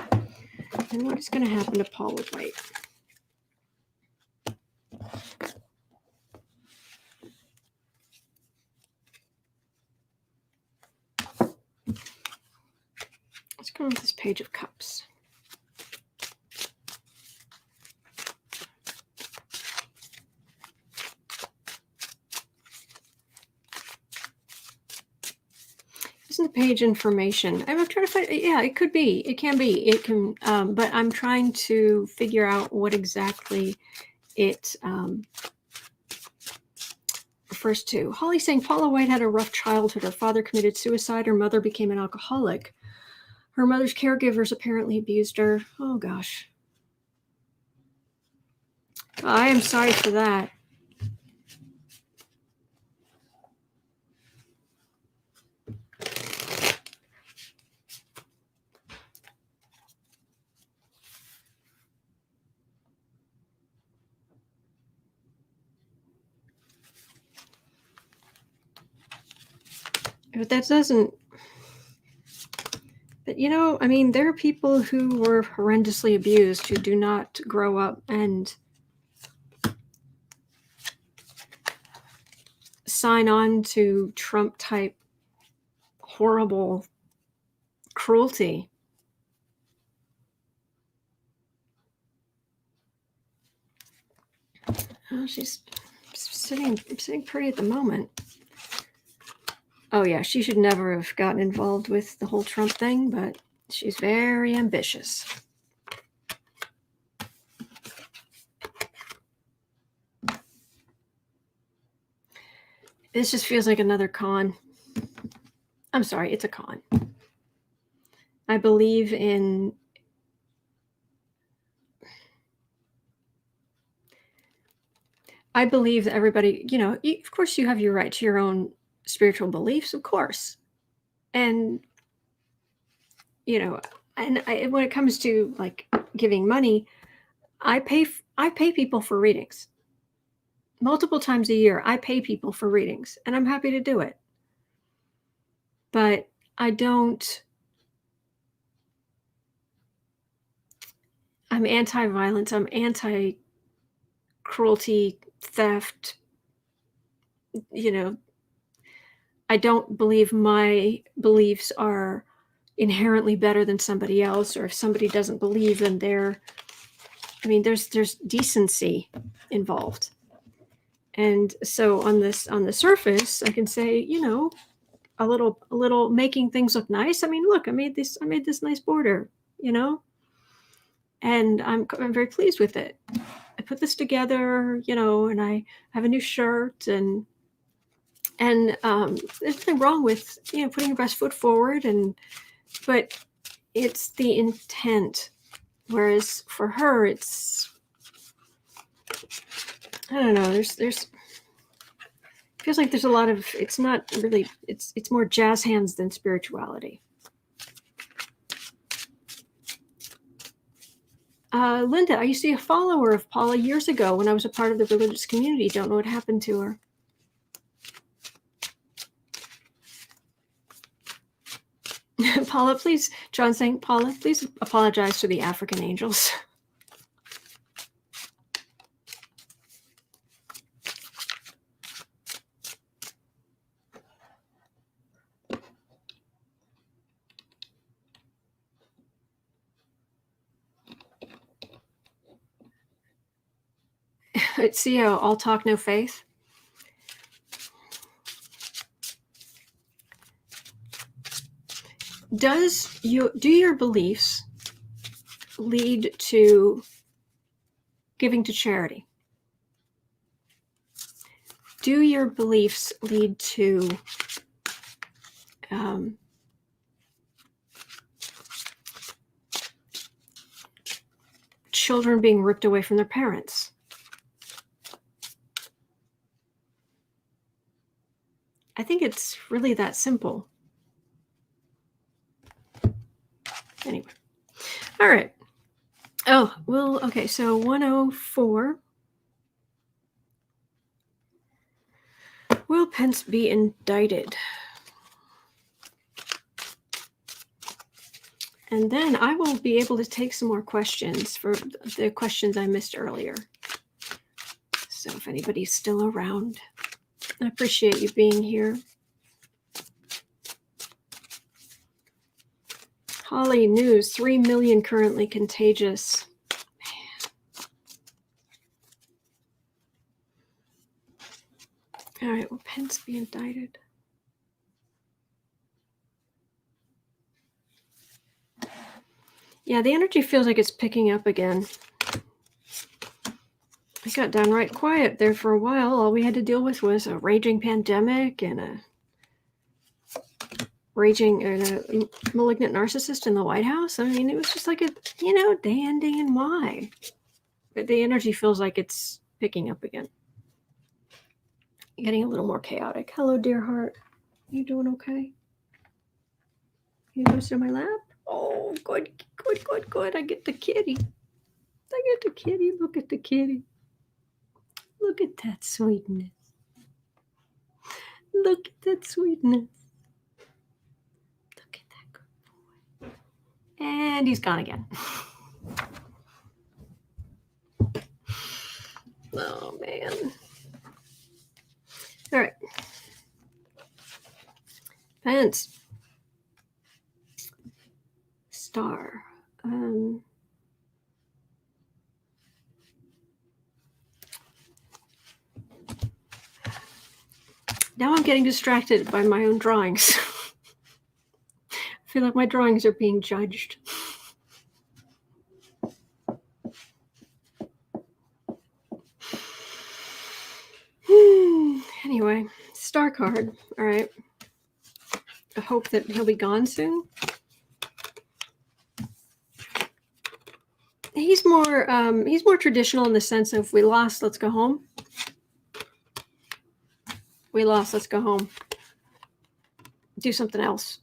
And what is going to happen to Paula White? Let's go with this page of cups. Isn't the page information? I'm trying to find. Yeah, it could be. It can be. It can. But I'm trying to figure out what exactly it refers to. Holly's saying Paula White had a rough childhood. Her father committed suicide. Her mother became an alcoholic. Her mother's caregivers apparently abused her. Oh gosh. I am sorry for that. But that doesn't. But I mean, there are people who were horrendously abused who do not grow up and sign on to Trump type horrible cruelty. Oh, she's sitting pretty at the moment. Oh yeah, she should never have gotten involved with the whole Trump thing, but she's very ambitious. This just feels like another con. I'm sorry, it's a con. I believe in that everybody, of course you have your right to your own spiritual beliefs, of course. And, when it comes to like giving money, I pay people for readings. Multiple times a year, I pay people for readings, and I'm happy to do it. But I'm anti-violence, I'm anti-cruelty, theft. I don't believe my beliefs are inherently better than somebody else, or if somebody doesn't believe, then there's decency involved. And so on the surface, I can say, a little making things look nice. I mean, look, I made this nice border, and I'm very pleased with it. I put this together, and I have a new shirt, and there's nothing wrong with putting your best foot forward, but it's the intent. Whereas for her, it's, I don't know. There's feels like there's a lot of, it's not really, it's more jazz hands than spirituality. Linda, I used to be a follower of Paula years ago when I was a part of the religious community. Don't know what happened to her. Paula, please, John saying, Paula, please apologize to the African angels. See how all talk, no faith? Do your beliefs lead to giving to charity? Do your beliefs lead to children being ripped away from their parents? I think it's really that simple. Anyway. All right. Oh, well, okay. So 104. Will Pence be indicted? And then I will be able to take some more questions for the questions I missed earlier. So if anybody's still around, I appreciate you being here. Holly News, 3 million currently contagious. Man. All right, will Pence be indicted? Yeah, the energy feels like it's picking up again. It got downright quiet there for a while. All we had to deal with was a raging pandemic and a malignant narcissist in the White House. I mean, it was just like a, day ending and why. But the energy feels like it's picking up again. Getting a little more chaotic. Hello, dear heart. You doing okay? You gonna sit on my lap? Oh, good. I get the kitty. Look at the kitty. Look at that sweetness. Look at that sweetness. Look at that good boy. And he's gone again. Oh, man. All right. Pence. Star. Now I'm getting distracted by my own drawings. I feel like my drawings are being judged. Anyway, star card. All right. I hope that he'll be gone soon. He's more traditional in the sense of we lost, let's go home. We lost, let's go home. Do something else.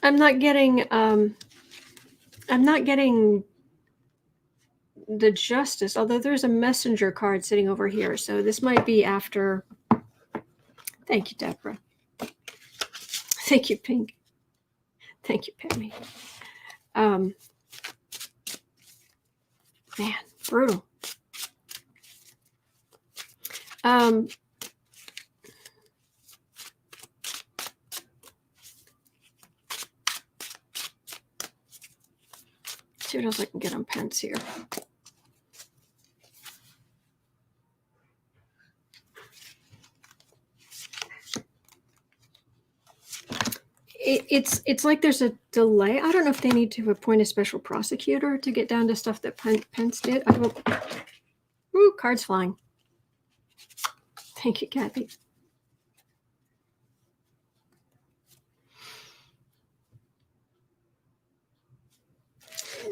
I'm not getting the justice, although there's a messenger card sitting over here. So this might be after. Thank you, Deborah. Thank you, Pink. Thank you, Pammy. Man, brutal. See what else I can get on Pence here. It's like there's a delay. I don't know if they need to appoint a special prosecutor to get down to stuff that Pence did. I don't. Ooh, cards flying. Thank you, Kathy.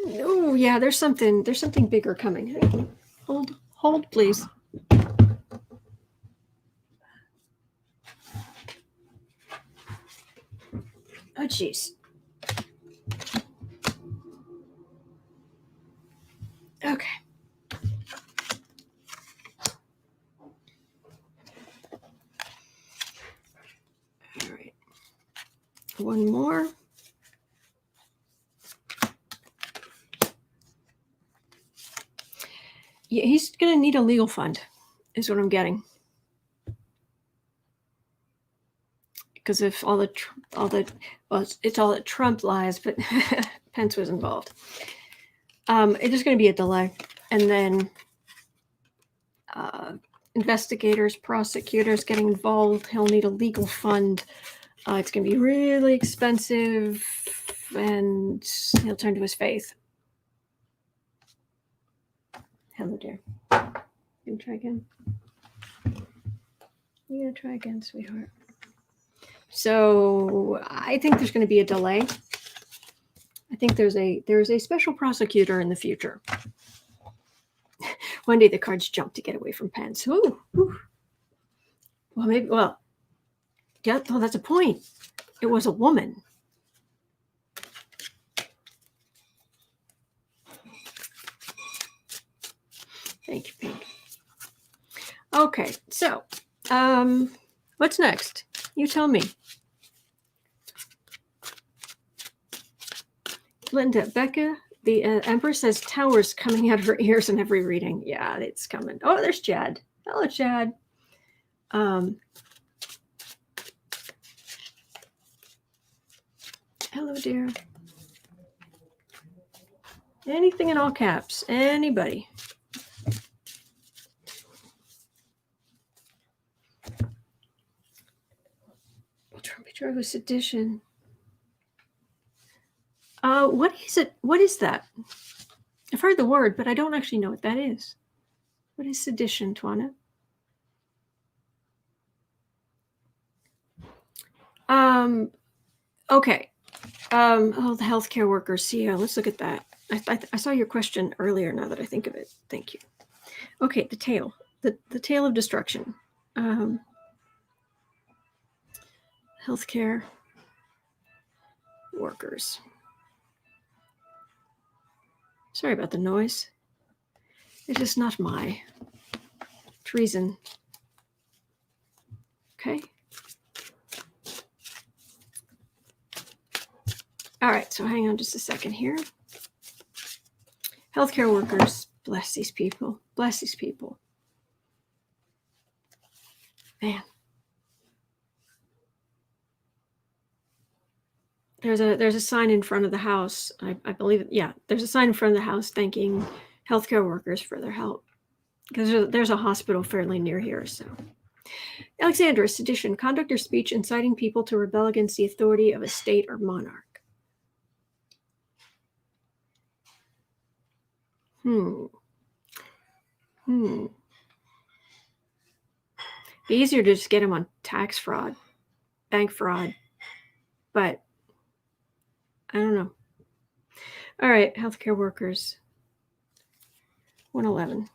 Oh yeah, there's something bigger coming. Hold, please. Oh, jeez. Okay. All right. One more. Yeah, he's going to need a legal fund, is what I'm getting. Because if well, it's all that Trump lies, but Pence was involved. There's going to be a delay, and then investigators, prosecutors getting involved. He'll need a legal fund. It's going to be really expensive, and he'll turn to his faith. Hello, dear. You gonna try again? You gonna try again, sweetheart? So I think there's going to be a delay. I think there's a special prosecutor in the future. One day the cards jump to get away from Pence. Ooh. Well, maybe. Well, yeah. Well, that's a point. It was a woman. Thank you, Pink. Okay, so what's next? You tell me. Linda, Becca, the Empress says towers coming out of her ears in every reading. Yeah, it's coming. Oh, there's Chad. Hello, Chad. Hello, dear. Anything in all caps. Anybody. True sedition. What is it? What is that? I've heard the word, but I don't actually know what that is. What is sedition, Twana? Okay. Oh, the healthcare workers. CEO. Let's look at that. I saw your question earlier. Now that I think of it, thank you. Okay, the tail. The tail of destruction. Healthcare workers. Sorry about the noise. It is not my treason. Okay. All right, so hang on just a second here. Healthcare workers, bless these people. Bless these people. Man. There's a sign in front of the house. I believe it. Yeah, there's a sign in front of the house thanking healthcare workers for their help. because there's a hospital fairly near here. So, Alexandra, sedition, conduct or speech inciting people to rebel against the authority of a state or monarch. Be easier to just get him on tax fraud, bank fraud, but I don't know. All right, healthcare workers. 111.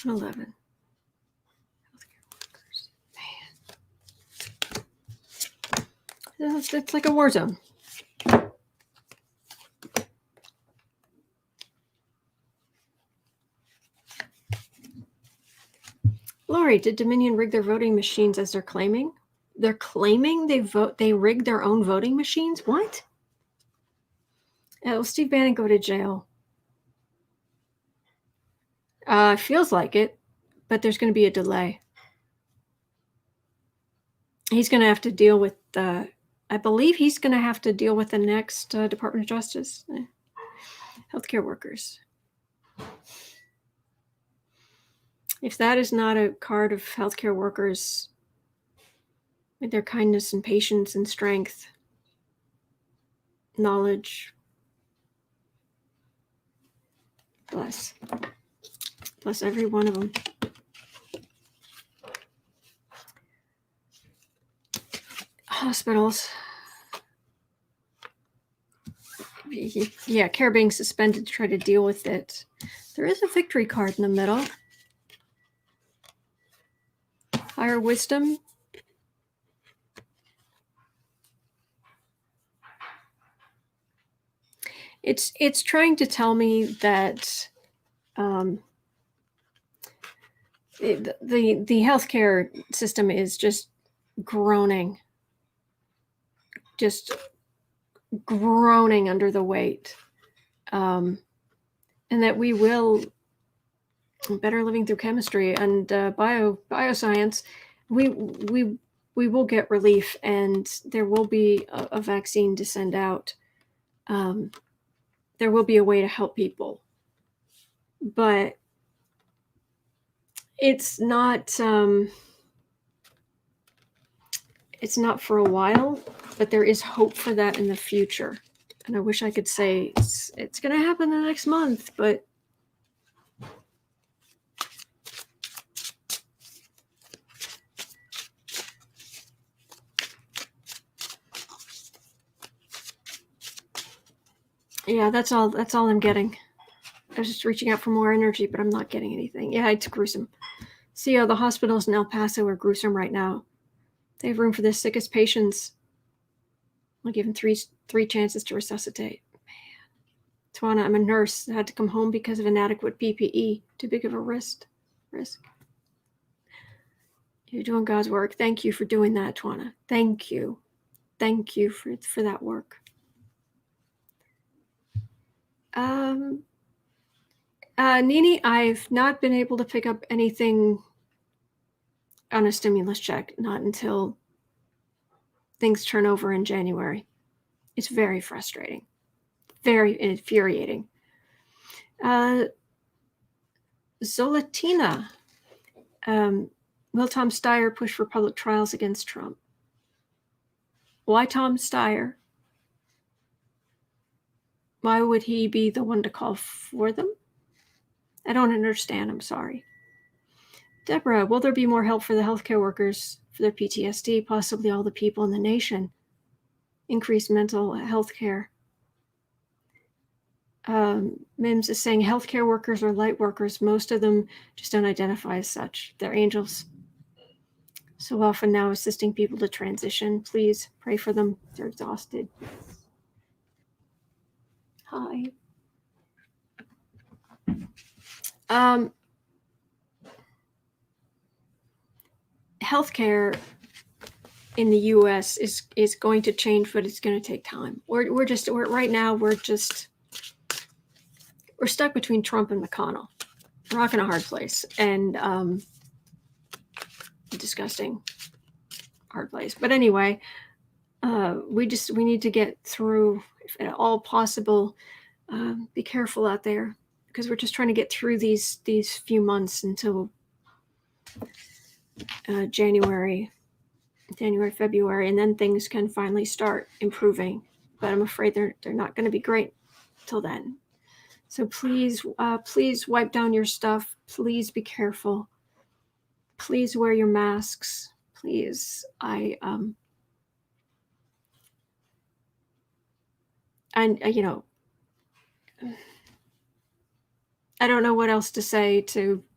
111. Healthcare workers. Man. It's like a war zone. Lori, did Dominion rig their voting machines as they're claiming? They're claiming they rigged their own voting machines? What? Will Steve Bannon go to jail? Feels like it, but there's going to be a delay. He's going to have to deal with I believe he's going to have to deal with the next Department of Justice. Healthcare workers. If that is not a card of healthcare workers with their kindness and patience and strength, knowledge, bless every one of them. Hospitals. Yeah, care being suspended to try to deal with it. There is a victory card in the middle. Higher wisdom. It's trying to tell me that the healthcare system is just groaning under the weight, and that we will, better living through chemistry and bioscience, we will get relief, and there will be a vaccine to send out. There will be a way to help people, but it's not for a while, but there is hope for that in the future. And I wish I could say it's going to happen the next month, but yeah, that's all I'm getting. I was just reaching out for more energy, but I'm not getting anything. Yeah, it's gruesome. See, the hospitals in El Paso are gruesome right now. They have room for the sickest patients. I'll give them three chances to resuscitate. Man. Tawana, I'm a nurse. I had to come home because of inadequate PPE. Too big of a risk. You're doing God's work. Thank you for doing that, Tawana. Thank you. Thank you for that work. Nini, I've not been able to pick up anything on a stimulus check, not until things turn over in January. It's very frustrating, very infuriating. Zolatina, will Tom Steyer push for public trials against Trump? Why Tom Steyer? Why would he be the one to call for them? I don't understand. I'm sorry. Deborah, will there be more help for the healthcare workers for their PTSD, possibly all the people in the nation? Increased mental health care. Mims is saying healthcare workers are light workers. Most of them just don't identify as such. They're angels. So often now assisting people to transition. Please pray for them. They're exhausted. Hi. Healthcare in the U.S. is going to change, but it's going to take time. We're right now we're stuck between Trump and McConnell. Rock in a hard place, and disgusting hard place. But anyway, we need to get through, if at all possible. Be careful out there, because we're just trying to get through these few months until January, February, and then things can finally start improving. But I'm afraid they're not going to be great till then. So please wipe down your stuff. Please be careful. Please wear your masks. Please, I don't know what else to say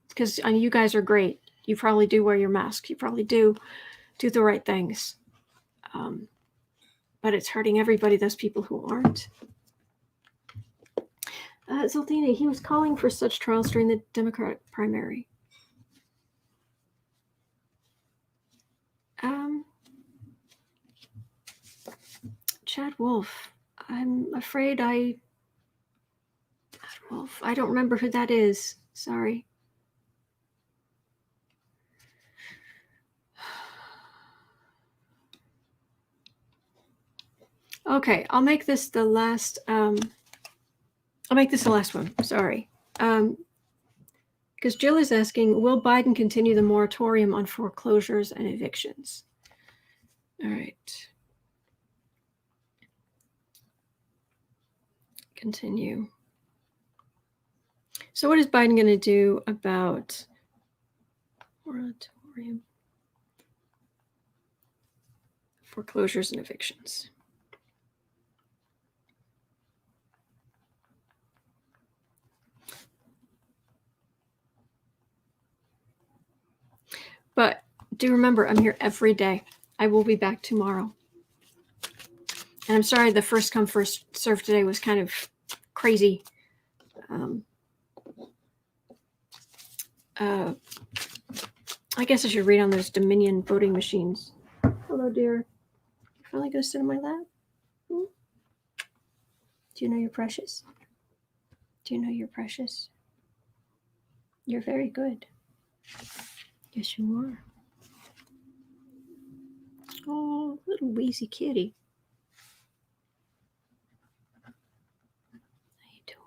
because you guys are great. You probably do wear your mask. You probably do the right things. But it's hurting everybody, those people who aren't. Zoltina, he was calling for such trials during the Democratic primary. Chad Wolf. I'm afraid I don't remember who that is. Sorry. Okay, I'll make this the last. I'll make this the last one. Sorry. Because Jill is asking, will Biden continue the moratorium on foreclosures and evictions? All right. Continue. So what is Biden going to do about moratorium, foreclosures, and evictions? But do remember, I'm here every day. I will be back tomorrow. And I'm sorry the first come, first serve today was kind of crazy. I guess I should read on those Dominion voting machines. Hello, dear. You're finally going to sit on my lap? Do you know you're precious? Do you know you're precious? You're very good. Yes, you are. Oh, little wheezy kitty. How you doing?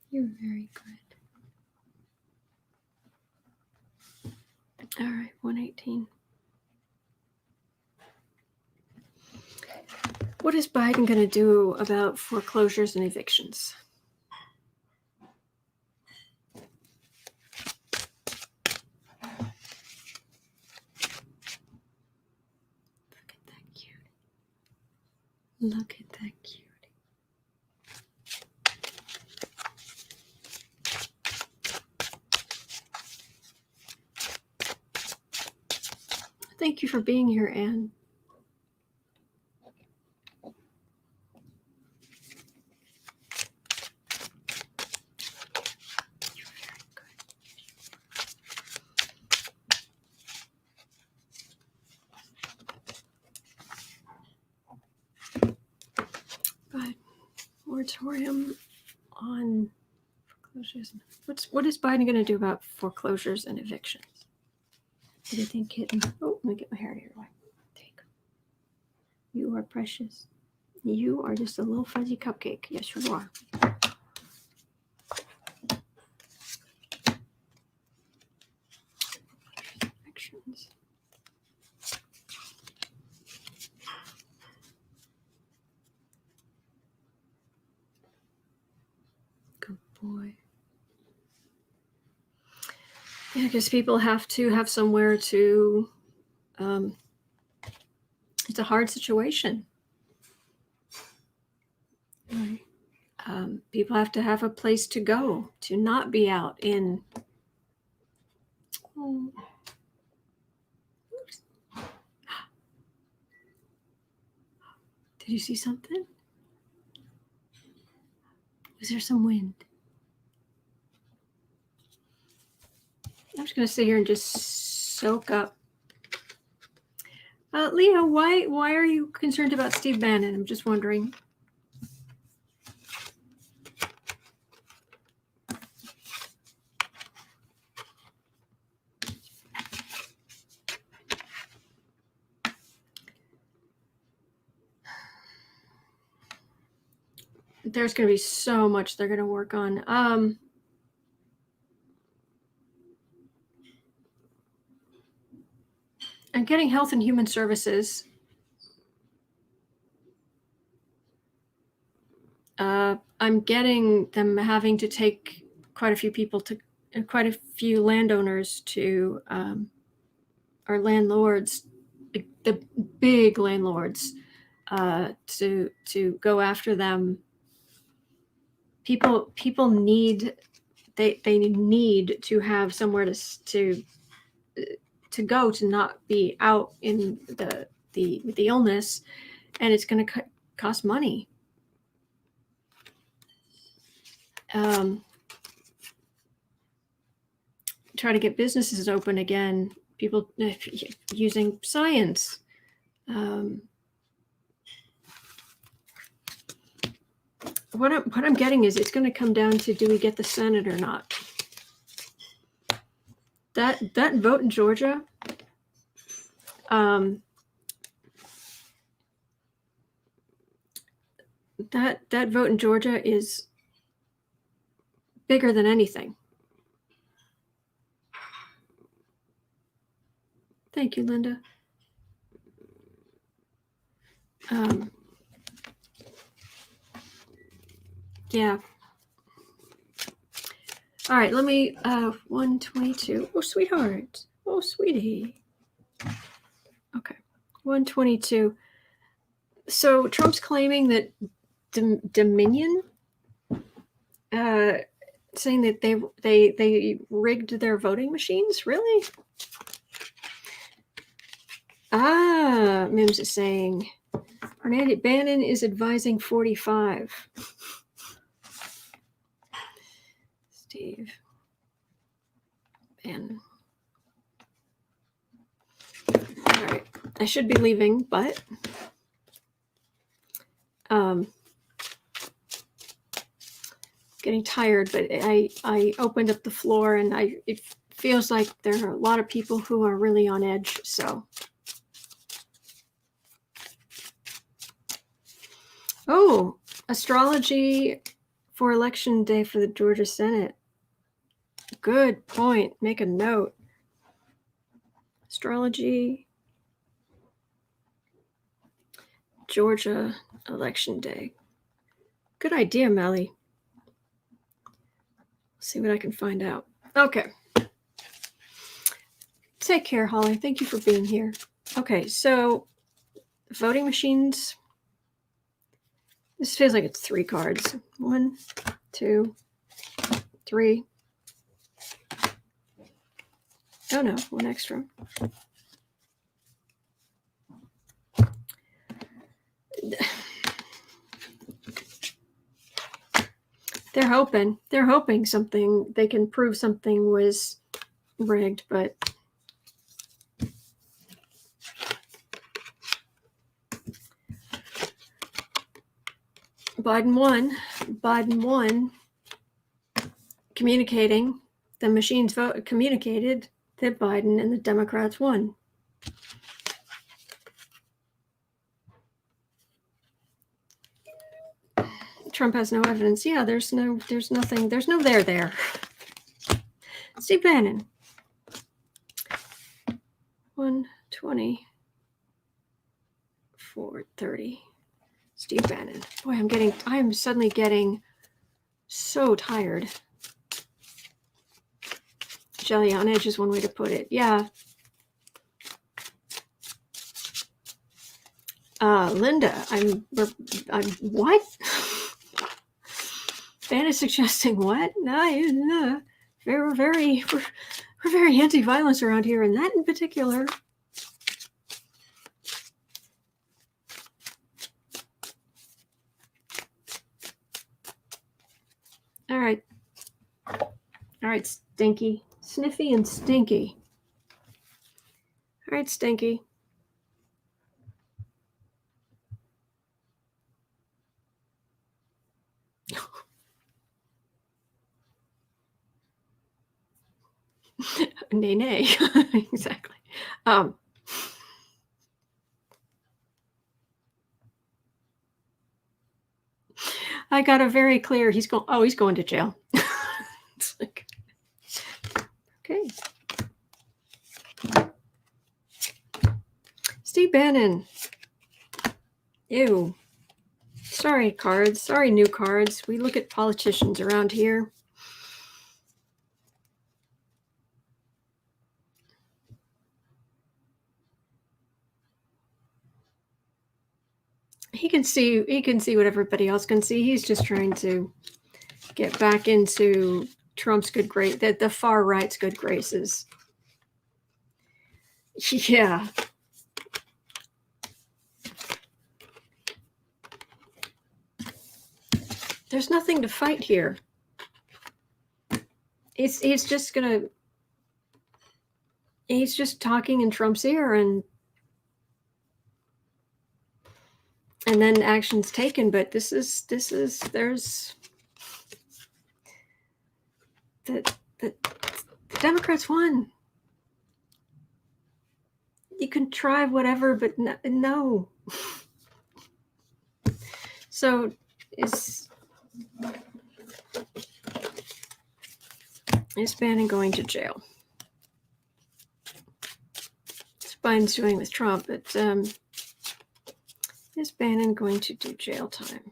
You're very good. All right, 118. What is Biden going to do about foreclosures and evictions? Look at that cutie. Look at that cutie. Thank you for being here, Anne. You're very good. But moratorium on foreclosures. What is Biden going to do about foreclosures and evictions? What do you think, kitten? Oh, let me get my hair out of your way. There you go. You are precious. You are just a little fuzzy cupcake. Yes, you are. Evictions. Good boy. Yeah, because people have to have somewhere to. It's a hard situation. Right. People have to have a place to go, to not be out in. Oh. Did you see something? Was there some wind? I'm just going to sit here and just soak up. Leah, why are you concerned about Steve Bannon? I'm just wondering. There's going to be so much they're going to work on. I'm getting Health and Human Services. I'm getting them having to take quite a few landowners to, or landlords, the big landlords, to go after them. People need, they need to have somewhere to go, to not be out in the illness, and it's going to cost money. Try to get businesses open again. People using science. What I'm getting is it's going to come down to, do we get the Senate or not? That vote in Georgia, that vote in Georgia is bigger than anything. Thank you, Linda. Yeah. All right, let me, 122. Oh, sweetheart. Oh, sweetie. Okay, 122. So Trump's claiming that Dominion, saying that they rigged their voting machines. Really? Mims is saying Bannon is advising 45. Steve Bannon. All right, I should be leaving, but getting tired. But I opened up the floor, and it feels like there are a lot of people who are really on edge. So, oh, astrology for election day for the Georgia Senate. Good point. Make a note. Astrology, Georgia election day. Good idea, Melly. See what I can find out. Okay. Take care, Holly. Thank you for being here. Okay, so voting machines. This feels like it's 3 cards. 1, 2, 3. Oh no, 1 extra. They're hoping something, they can prove something was rigged, but Biden won, communicating, the machines communicated that Biden and the Democrats won. Trump has no evidence. Yeah, there's nothing, there's no there. Steve Bannon. 120, 430. Steve Bannon. Boy, I am suddenly getting so tired. Jelly on edge is one way to put it. Yeah. Linda, I'm what? Bannon is suggesting what? No, we're very anti-violence around here, and that in particular. All right, Stinky. Sniffy and Stinky. All right, Stinky. Nay. Exactly. I got a very clear, he's going to jail. It's like, okay. Steve Bannon. Ew. Sorry, cards. Sorry, new cards. We look at politicians around here. He can see what everybody else can see. He's just trying to get back into Trump's good grace, the far right's good graces. Yeah. There's nothing to fight here. He's just talking in Trump's ear, and then actions taken. But there's the Democrats won. You can try whatever, but no. So is Bannon going to jail? That's what Biden's doing with Trump, but is Bannon going to do jail time?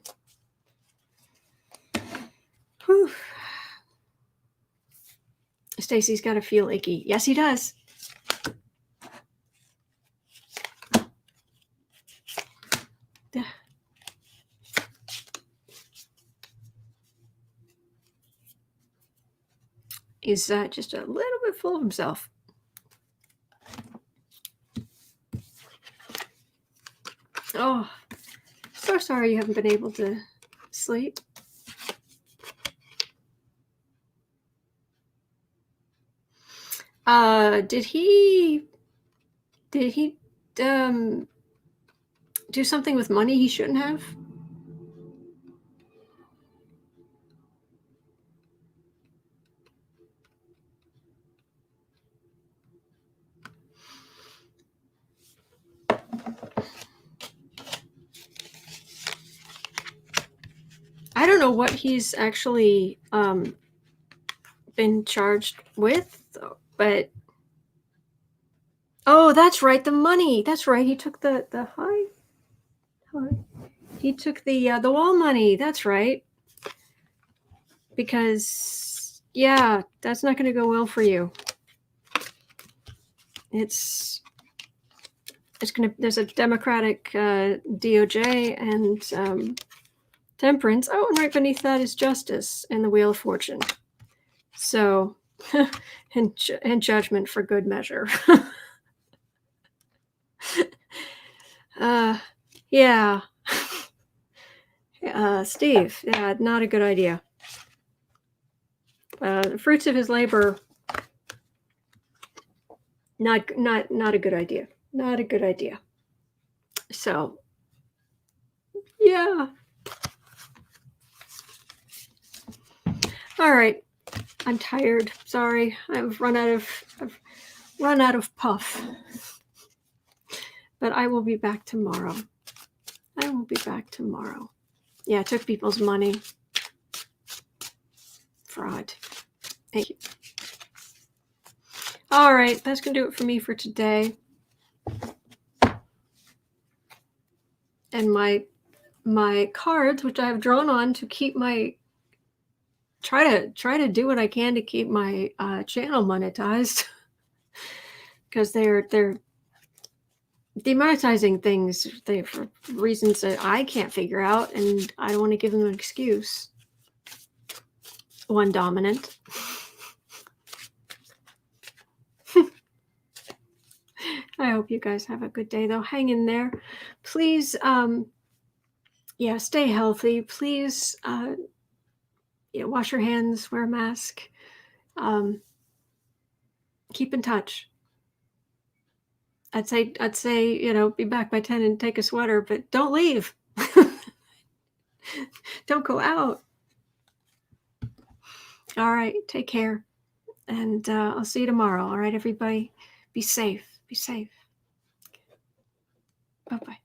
Whew. Stacy's got to feel icky. Yes, he does. He's just a little bit full of himself. Oh, so sorry you haven't been able to sleep. Did he do something with money he shouldn't have? I don't know what he's actually been charged with, but oh, that's right, the money. That's right. He took the high. He took the wall money. That's right. Because yeah, that's not going to go well for you. It's gonna. There's a Democratic DOJ and temperance. Oh, and right beneath that is justice and the Wheel of Fortune. So, and judgment for good measure. Yeah. Steve, yeah, not a good idea. The fruits of his labor, not a good idea. Not a good idea. So, yeah. All right. I'm tired. Sorry. I've run out of puff. But I will be back tomorrow. Yeah, I took people's money. Fraud. Thank you. All right, that's going to do it for me for today. And my cards, which I have drawn on to keep my try to do what I can to keep my channel monetized, because they're demonetizing things for reasons that I can't figure out, and I don't want to give them an excuse. One dominant. I hope you guys have a good day, though. Hang in there. Please, yeah, stay healthy. Please, wash your hands, wear a mask. Keep in touch. I'd say, be back by 10 and take a sweater, but don't leave. Don't go out. All right, take care. And I'll see you tomorrow. All right, everybody, be safe. Be safe. Bye-bye.